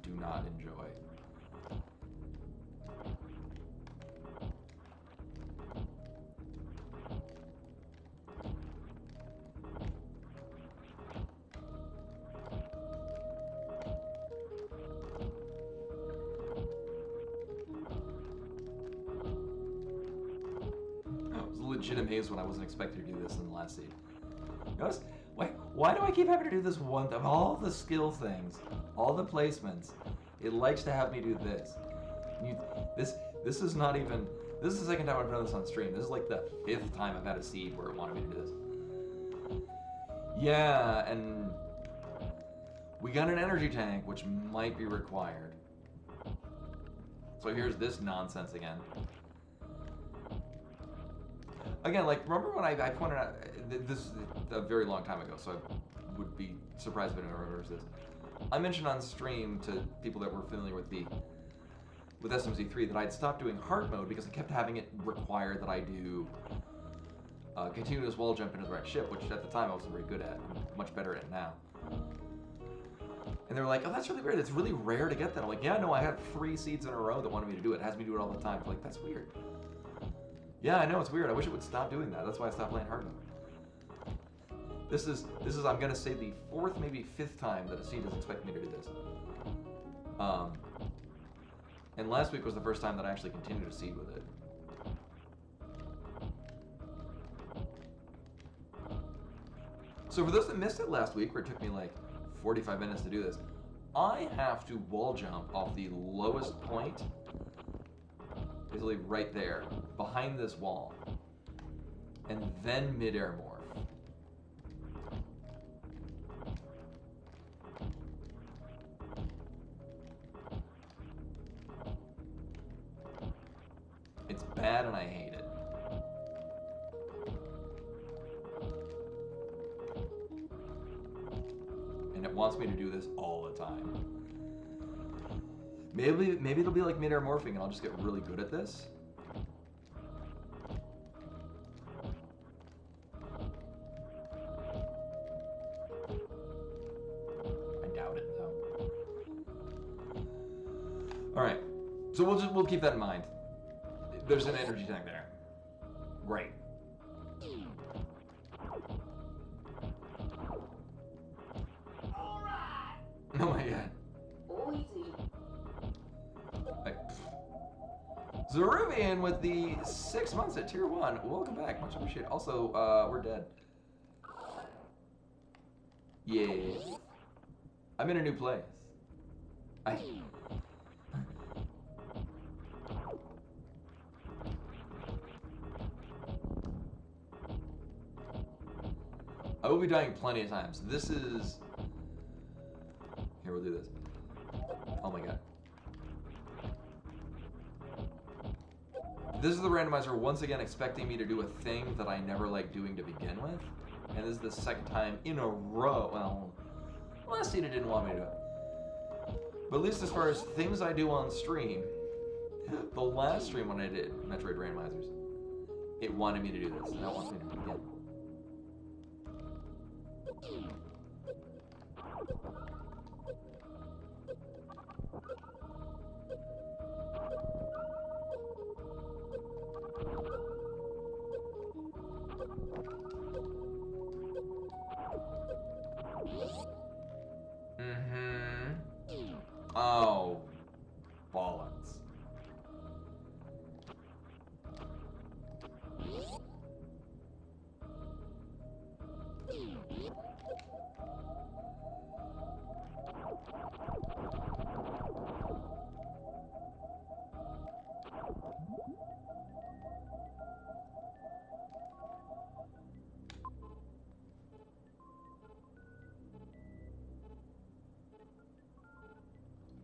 Do not enjoy. It was a legit amaze when I wasn't expecting to do this in the last seed. Notice? Why do I keep having to do this one? Of all the skill things, all the placements, it likes to have me do this. This is not even. This is the second time I've done this on stream. This is like the 5th time I've had a seed where it wanted me to do this. Yeah, and we got an energy tank, which might be required. So here's this nonsense again. Again, like, remember when I pointed out, this is a very long time ago, so I would be surprised if anyone remembers this. I mentioned on stream to people that were familiar with SMZ3 that I'd stopped doing hard mode because I kept having it require that I do continuous wall jump into the right ship, which at the time I wasn't very good at. I'm much better at it now. And they were like, oh, that's really weird. It's really rare to get that. I'm like, yeah, no, I had 3 seeds in a row that wanted me to do it. It has me do it all the time. I'm like, that's weird. Yeah, I know, it's weird. I wish it would stop doing that. That's why I stopped playing hard mode. This is I'm gonna say the 4th, maybe 5th time that a seed is expecting me to do this. And last week was the first time that I actually continued to seed with it. So for those that missed it last week, where it took me like 45 minutes to do this, I have to wall jump off the lowest point, basically right there, behind this wall, and then mid-air morph. It's bad and I hate it. And it wants me to do this all the time. Maybe it'll be like mid-air morphing and I'll just get really good at this. I doubt it though. Alright. So we'll keep that in mind. There's an energy tank there. Great. Oh my god. Zeruvian with the 6 months at tier 1. Welcome back. Much appreciated. Also, we're dead. Yeah. I'm in a new place. I will be dying plenty of times. This is... Here, we'll do this. Oh my god. This is the randomizer once again expecting me to do a thing that I never liked doing to begin with. And this is the 2nd time in a row. Well, last seed it didn't want me to do it. But at least as far as things I do on stream, The last stream when I did Metroid Randomizers, it wanted me to do this, and now it wants me to do it again. Oh, bollocks.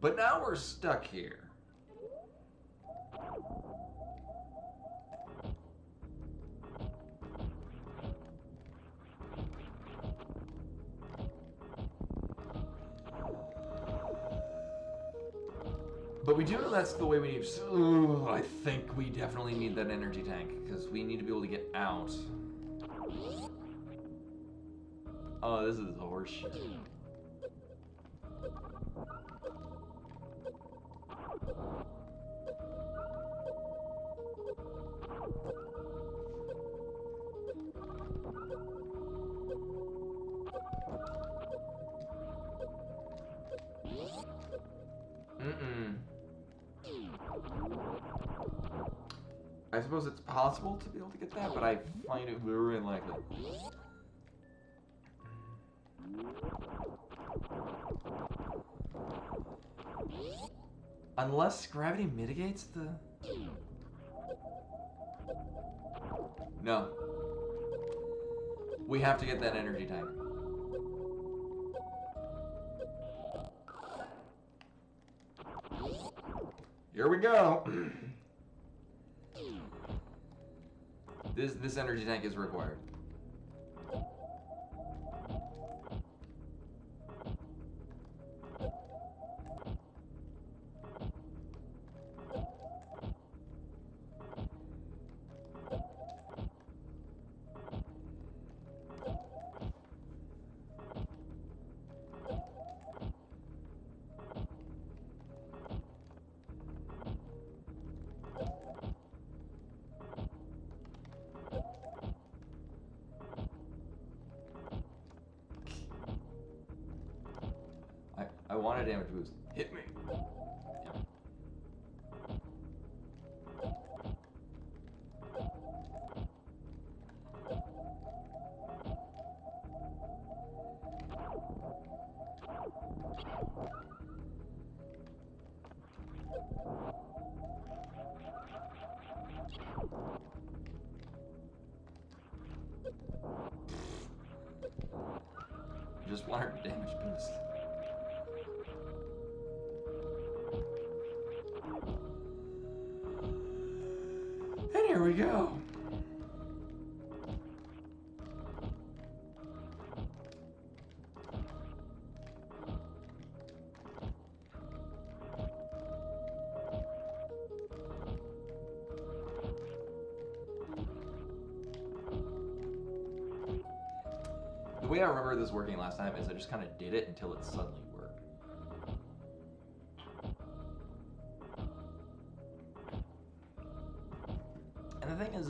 But now we're stuck here. But we do know that's the way we need. Ooh, I think we definitely need that energy tank because we need to be able to get out. Oh, this is horseshit. I suppose it's possible to be able to get that, but I find it very unlikely. Unless gravity mitigates the... No. We have to get that energy tank. Here we go. This energy tank is required. I want a damage boost. Hit me. Yeah. Just want her damage boost. And here we go. The way I remember this working last time is I just kind of did it until it suddenly worked. And the thing is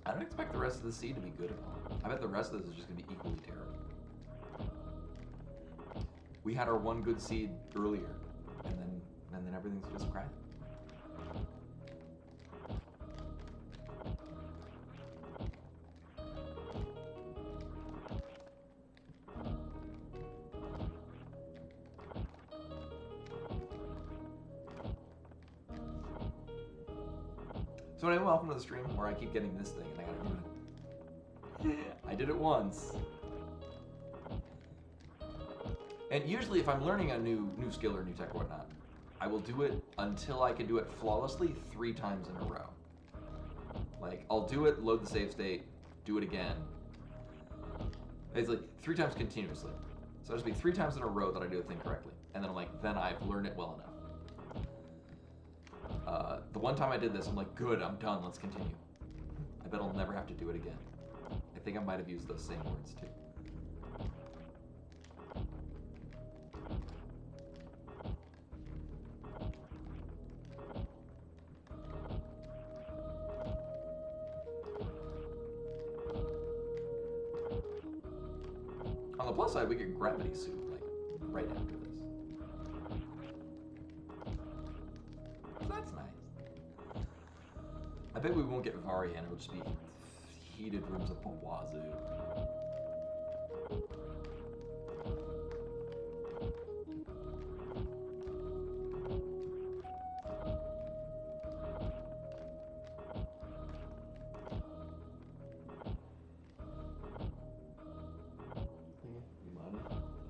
I don't expect the rest of the seed to be good at all. I bet the rest of this is just gonna be equally terrible. We had our one good seed earlier, and then everything's just crap. So anyway, welcome to the stream where I keep getting this thing and I gotta do it. I did it once. And usually if I'm learning a new skill or new tech or whatnot, I will do it until I can do it flawlessly 3 times in a row. Like, I'll do it, load the save state, do it again. It's like 3 times continuously. So it'll just be 3 times in a row that I do the thing correctly. And then I'm like, then I've learned it well enough. the one time I did this, I'm like, good, I'm done, let's continue. I bet I'll never have to do it again. I think I might have used those same words too. On the plus side, we get gravity suit, like, right after this. So that's nice. I bet we won't get Varian, it'll just be heated rooms up on wazoo.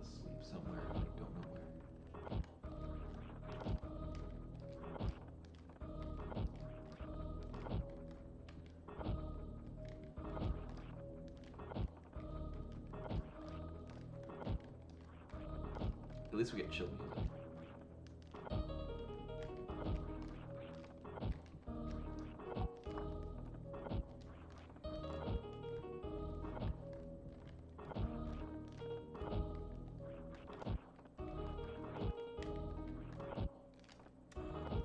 Asleep somewhere, I don't know where. At least we get chill music.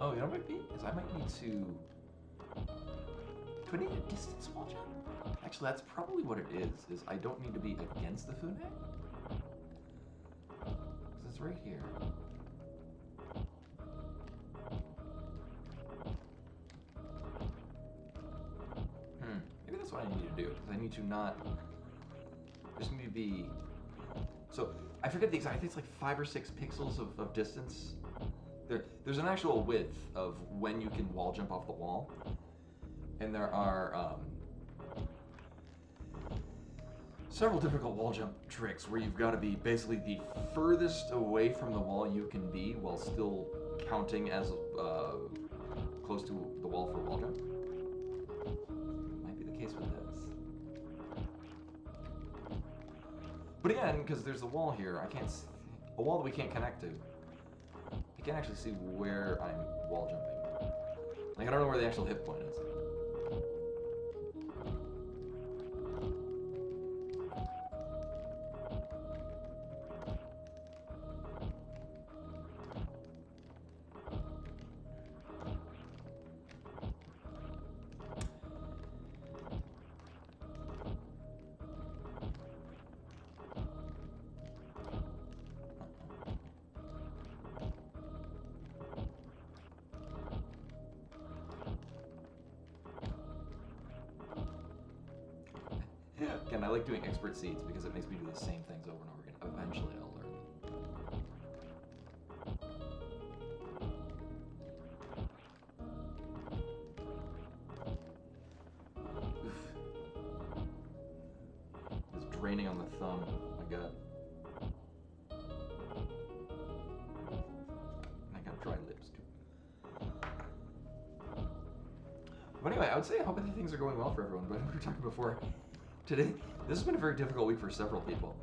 Oh, you know what might be? Is I might need to... Do I need a distance wall jump? Actually, that's probably what it is I don't need to be against the Fune. Because it's right here. Maybe that's what I need to do, because I need to not... I just need to be... So, I forget the exact... I think it's like 5 or 6 pixels of distance. There's an actual width of when you can wall jump off the wall. And there are several difficult wall jump tricks where you've got to be basically the furthest away from the wall you can be while still counting as close to the wall for wall jump. Might be the case with this. But again, because there's a wall here, I can't see, a wall that we can't connect to. I can't actually see where I'm wall jumping. Like, I don't know where the actual hit point is. Again, I like doing expert seeds because it makes me do the same things over and over again. Eventually, I'll learn them. Oof. It's draining on the thumb. Oh my god. I got dry lips too. But anyway, I would say I hope things are going well for everyone, but we were talking before. Today, this has been a very difficult week for several people.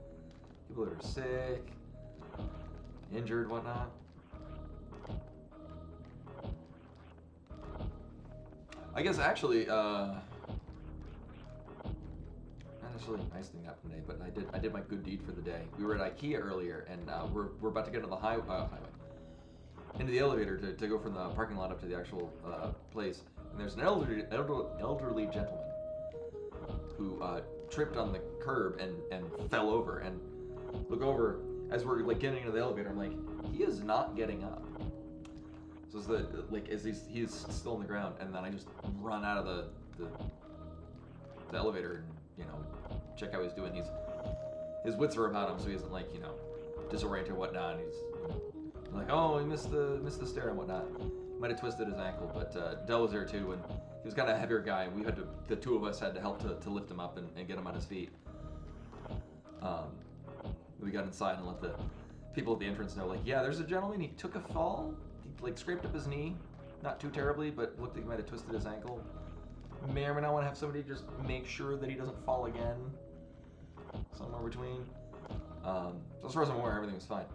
People that are sick, injured, whatnot. I guess actually, not necessarily a nice thing happened today, but I did my good deed for the day. We were at IKEA earlier, and we're about to get on the highway, into the elevator to go from the parking lot up to the actual place. And there's an elderly gentleman who tripped on the curb and fell over, and look over as we're like getting into the elevator. I'm like, he is not getting up. So it's as he's still on the ground, and then I just run out of the elevator and check how he's doing. His wits are about him, so he isn't like disoriented or whatnot. And he's like, oh, he missed the stair and whatnot. Might have twisted his ankle, but Del was there too, and he was kind of a heavier guy. We had to, the two of us had to help to lift him up and get him on his feet. We got inside and let the people at the entrance know, like, yeah, there's a gentleman, he took a fall. He like scraped up his knee, not too terribly, but looked like he might have twisted his ankle. May or may not want to have somebody just make sure that he doesn't fall again. Somewhere between. So as far as I'm aware, everything was fine.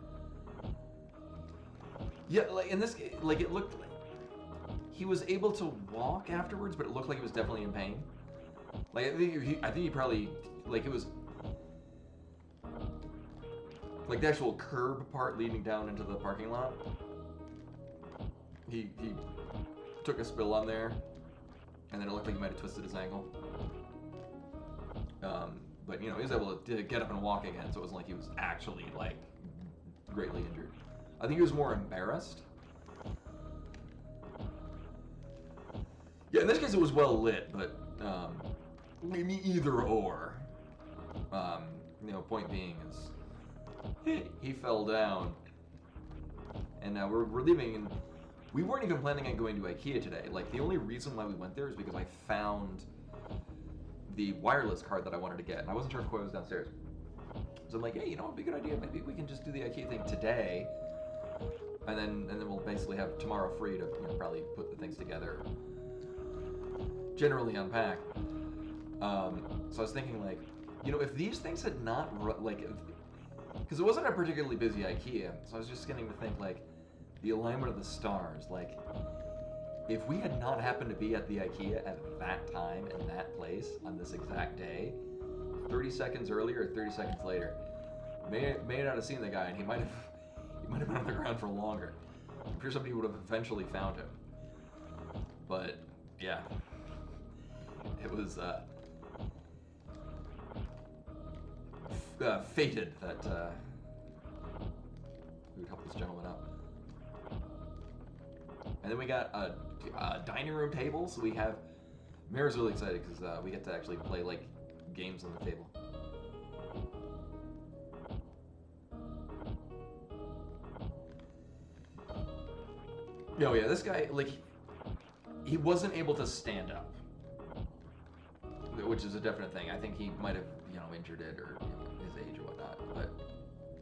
Yeah, like in this, like it looked like he was able to walk afterwards, but it looked like he was definitely in pain. Like I think he probably like it was like the actual curb part leading down into the parking lot. He took a spill on there, and then it looked like he might have twisted his ankle. But you know, he was able to get up and walk again, so it wasn't like he was actually like greatly injured. I think he was more embarrassed. Yeah, in this case it was well lit, but maybe either or. You know, point being is he fell down, and now we're leaving, and we weren't even planning on going to IKEA today. Like, the only reason why we went there is because I found the wireless card that I wanted to get, and I wasn't sure if Koi was downstairs. So I'm like, hey, you know, it'd be a good idea. Maybe we can just do the IKEA thing today, and then we'll basically have tomorrow free to, you know, probably put the things together, generally unpack. So I was thinking, like, you know, if these things had not because it wasn't a particularly busy IKEA, so I was just getting to think, like, the alignment of the stars, like, if we had not happened to be at the IKEA at that time and that place on this exact day, 30 seconds earlier or 30 seconds later, may not have seen the guy, and he might have been on the ground for longer. I'm sure somebody would have eventually found him. But yeah, it was fated that we would help this gentleman up. And then we got a dining room table, so we have... Mira's really excited because we get to actually play, like, games on the table. Oh yeah, this guy, like, he wasn't able to stand up, which is a definite thing. I think he might have, you know, injured it or, you know, his age or whatnot, but...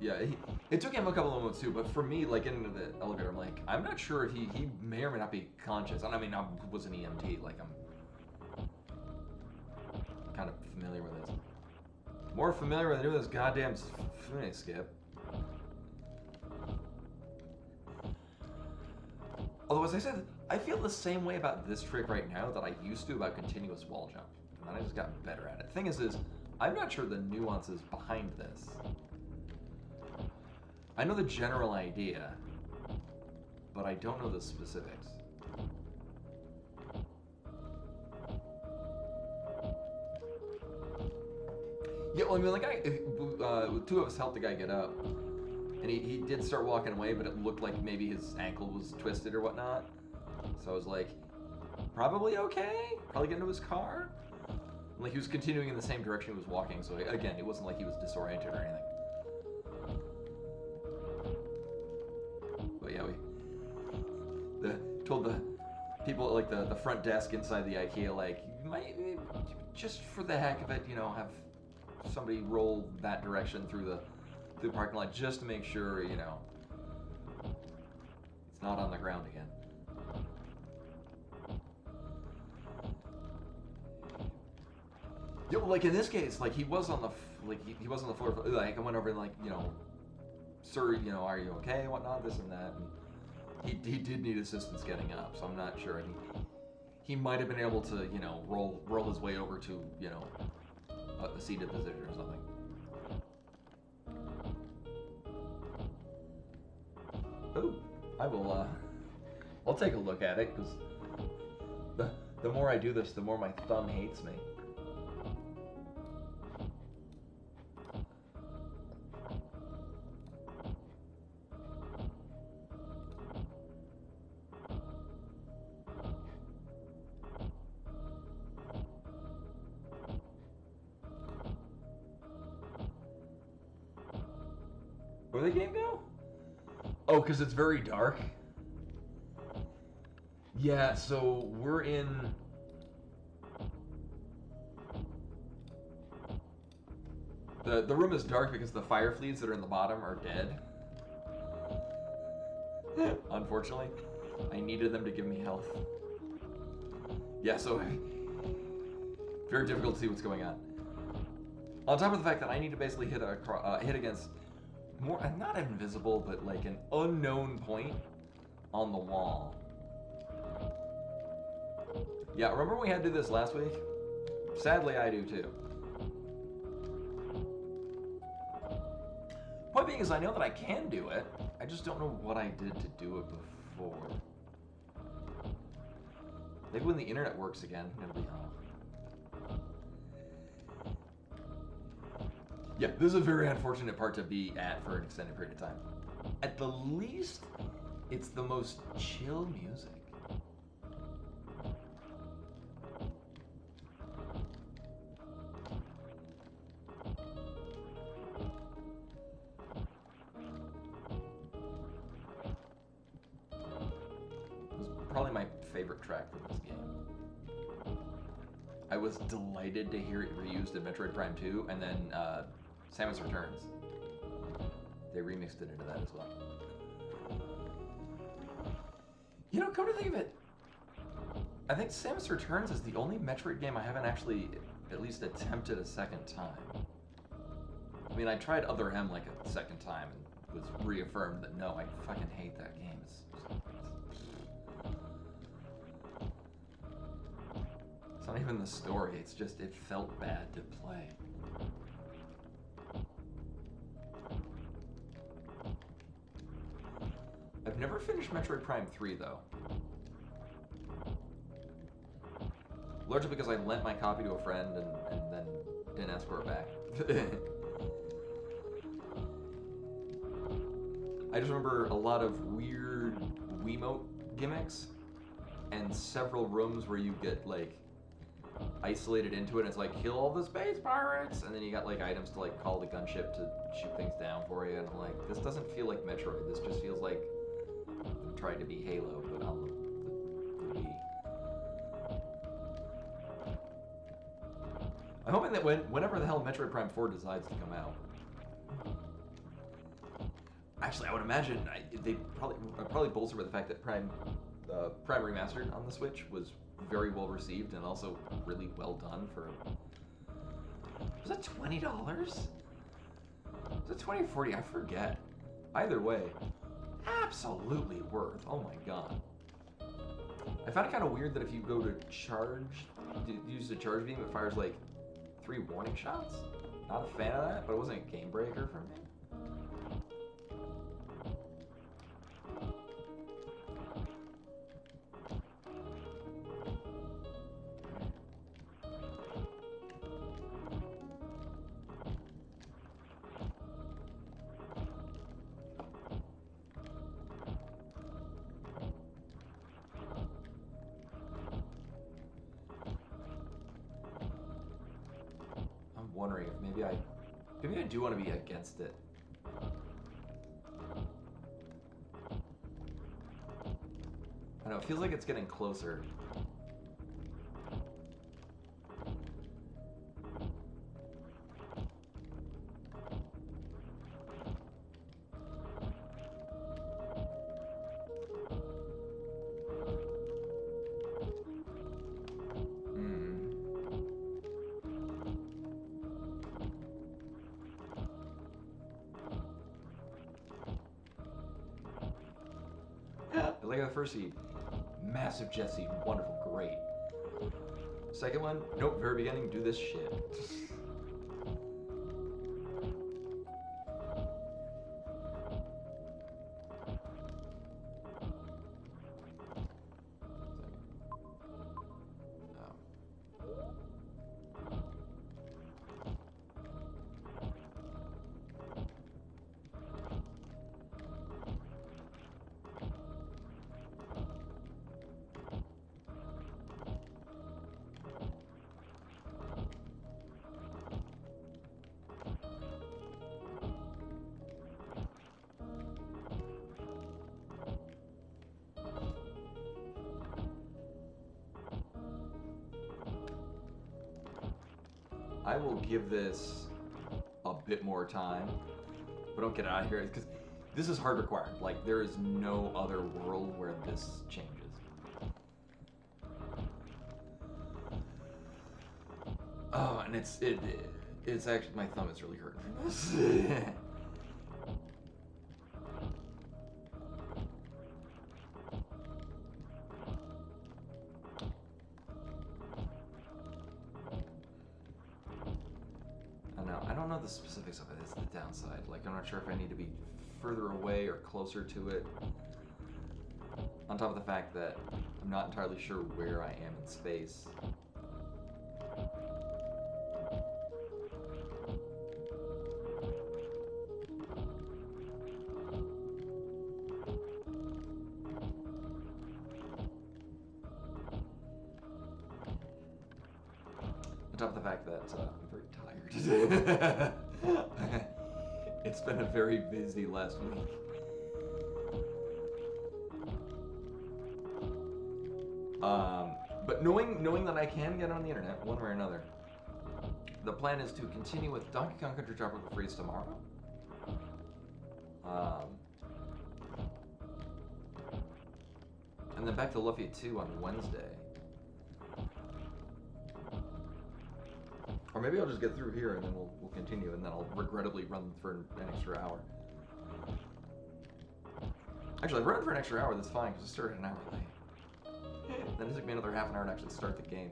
Yeah, it took him a couple of moments too, but for me, like, getting into the elevator, I'm like, I'm not sure if he may or may not be conscious. I mean, I was an EMT, like, I'm kind of familiar with this. More familiar with this goddamn skip. Although, as I said, I feel the same way about this trick right now that I used to about continuous wall jump. And then I just got better at it. The thing is, I'm not sure the nuances behind this. I know the general idea, but I don't know the specifics. Yeah, well, I mean, like, two of us helped the guy get up, and he did start walking away, but it looked like maybe his ankle was twisted or whatnot. So I was like, probably okay? Probably get into his car? And, like, he was continuing in the same direction he was walking, so again, it wasn't like he was disoriented or anything. But yeah, we told the people at, like, the front desk inside the IKEA, like, you might, just for the heck of it, you know, have somebody roll that direction through the parking lot just to make sure, you know, it's not on the ground again. Yeah, well, like in this case, like he was on the he was on the floor. Like I went over and, like, you know, sir, you know, are you okay, and whatnot, this and that. And he did need assistance getting up, so I'm not sure. And he might have been able to, you know, roll his way over to, you know, a seated position or something. Oh, I will. I'll take a look at it, because the more I do this, the more my thumb hates me. Where did the game go? Oh, because it's very dark? Yeah, so we're in... The room is dark because the fire fleas that are in the bottom are dead. Unfortunately. I needed them to give me health. Yeah, so... very difficult to see what's going on. On top of the fact that I need to basically hit against... more, not invisible, but like an unknown point on the wall. Yeah, remember we had to do this last week? Sadly, I do too. Point being is I know that I can do it. I just don't know what I did to do it before. Maybe when the internet works again, it'll be on. Yeah, this is a very unfortunate part to be at for an extended period of time. At the least, it's the most chill music. Probably my favorite track from this game. I was delighted to hear it reused in Metroid Prime 2, and then Samus Returns. They remixed it into that as well. You know, come to think of it, I think Samus Returns is the only Metroid game I haven't actually at least attempted a second time. I mean, I tried Other M like a second time and was reaffirmed that no, I fucking hate that game. It's not even the story, it's just it felt bad to play. I've never finished Metroid Prime 3 though. Largely because I lent my copy to a friend and then didn't ask for it back. I just remember a lot of weird Wiimote gimmicks and several rooms where you get like isolated into it and it's like kill all the space pirates and then you got like items to like call the gunship to shoot things down for you and I'm like, this doesn't feel like Metroid, this just feels like I'm trying to be Halo but on the Wii. I'm hoping that whenever the hell Metroid Prime 4 decides to come out, actually I would imagine they probably bolster with the fact that Prime Remastered on the Switch was very well received and also really well done for. Was that $20? Was it $20 or $40? I forget. Either way, absolutely worth. Oh my god. I found it kind of weird that if you go to use the charge beam, it fires like 3 warning shots. Not a fan of that, but it wasn't a game breaker for me. Wondering if maybe I do want to be against it. I know, it feels like it's getting closer. Like the first seed, massive jet seed, wonderful, great. Second one, nope, very beginning, do this shit. I will give this a bit more time, but don't get out of here because this is hard required. Like there is no other world where this changes. Oh, and it's actually my thumb is really hurting from this. the specifics of it. It's the downside. Like, I'm not sure if I need to be further away or closer to it. On top of the fact that I'm not entirely sure where I am in space. On top of the fact that I'm very tired. It's been a very busy last week. But knowing that I can get on the internet one way or another, the plan is to continue with Donkey Kong Country Tropical Freeze tomorrow. And then back to Lufia 2 on Wednesday. Or maybe I'll just get through here and then we'll continue, and then I'll regrettably run for an extra hour. Actually, I've run for an extra hour, that's fine, because I started an hour late. Then it took me another half an hour to actually start the game.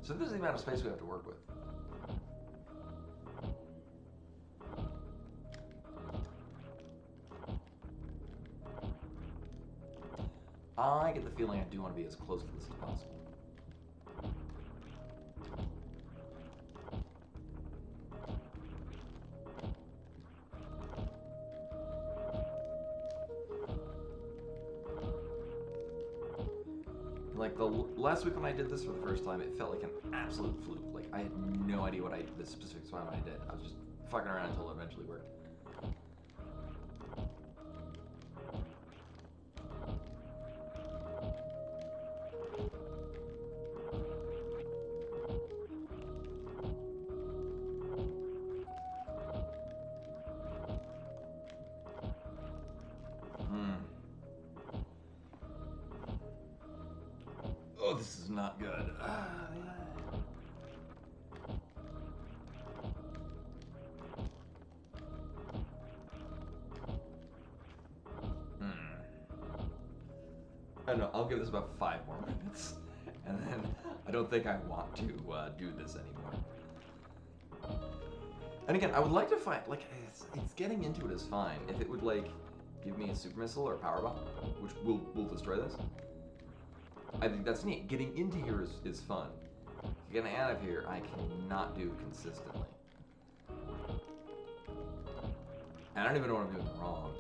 So this is the amount of space we have to work with. I get the feeling I do want to be as close to this as possible. Like the last week when I did this for the first time, it felt like an absolute fluke. Like I had no idea what the specifics when I did. I was just fucking around until it eventually worked. Oh, this is not good. I don't know, I'll give this about 5 more minutes. And then I don't think I want to do this anymore. And again, I would like to find, like, it's getting into it is fine. If it would, like, give me a super missile or a power bomb, which will destroy this, I think that's neat. Getting into here is fun. Getting out of here, I cannot do consistently. And I don't even know what I'm doing wrong.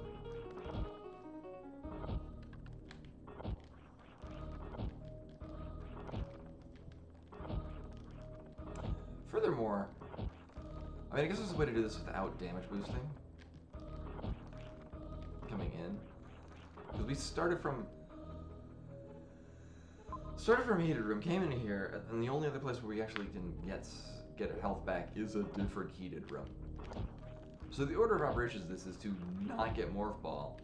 Furthermore, I mean, I guess there's a way to do this without damage boosting coming in. Because we started from a heated room, came in here, and the only other place where we actually can get a health back is a different heated room. So the order of operations of this is to not get Morph Ball,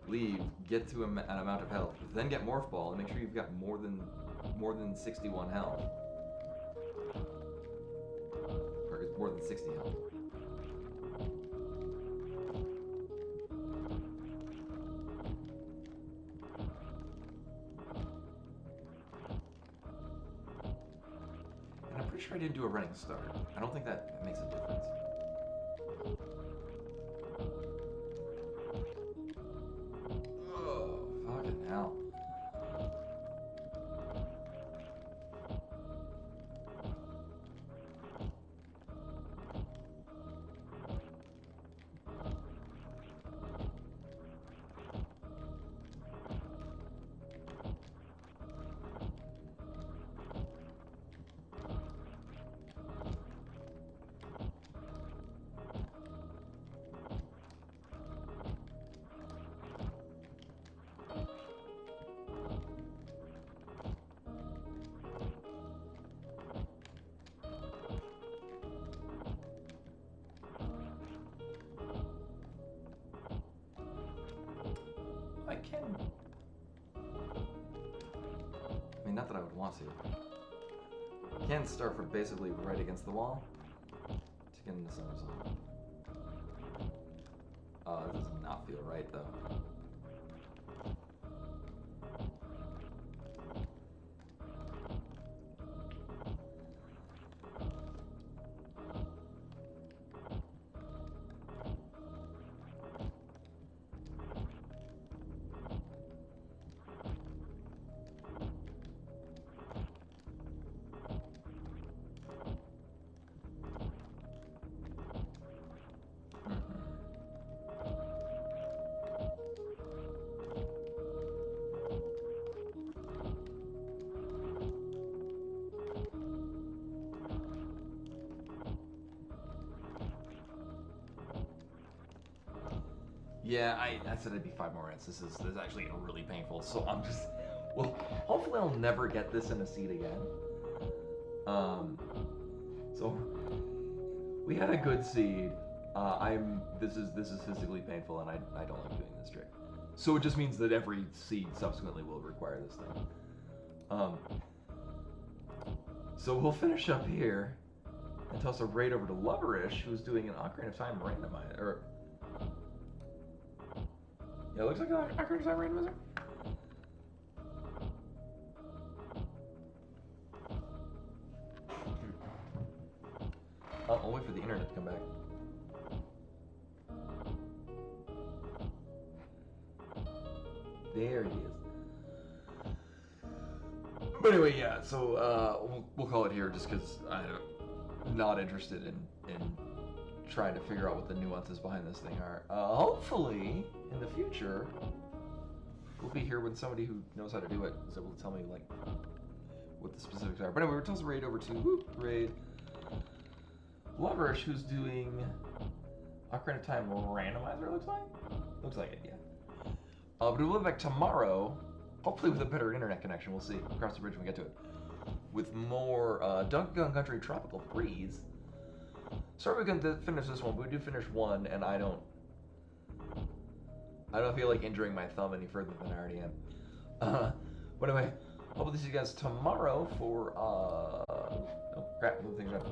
leave, get to an amount of health, then get Morph Ball, and make sure you've got more than 61 health. Or more than 60 health. I'm pretty sure I didn't do a running start. I don't think that makes a difference. Oh, fucking hell. wants to. Can't start from basically right against the wall to get into some result. Oh, that does not feel right though. Yeah, I said it'd be 5 more minutes. This is actually really painful. So I'm just, well, hopefully I'll never get this in a seat again. So we had a good seed. This is physically painful, and I don't like doing this trick. So it just means that every seed subsequently will require this thing. So we'll finish up here and toss a raid over to Loverish, who's doing an Ocarina of Time randomizer. Or yeah, it looks like an Ocarina of Time randomizer. I'll wait for the internet to come back. There it is. But anyway, yeah, so we'll call it here just because I'm not interested in trying to figure out what the nuances behind this thing are. Hopefully, in the future, we'll be here when somebody who knows how to do it is able to tell me, like, what the specifics are. But anyway, we're tossing raid over to raid Loverish, who's doing Ocarina of Time randomizer, looks like? Looks like it, yeah. But we'll be back tomorrow, hopefully with a better internet connection. We'll see. Cross the bridge when we get to it. With more Donkey Kong Country Tropical Freeze. Sorry we couldn't finish this one, but we do finish one, and I don't feel like injuring my thumb any further than I already am. But anyway, hope to see you guys tomorrow for oh crap, the thing's up.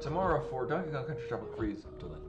Tomorrow for Donkey Kong Country Tropical Freeze. Till then.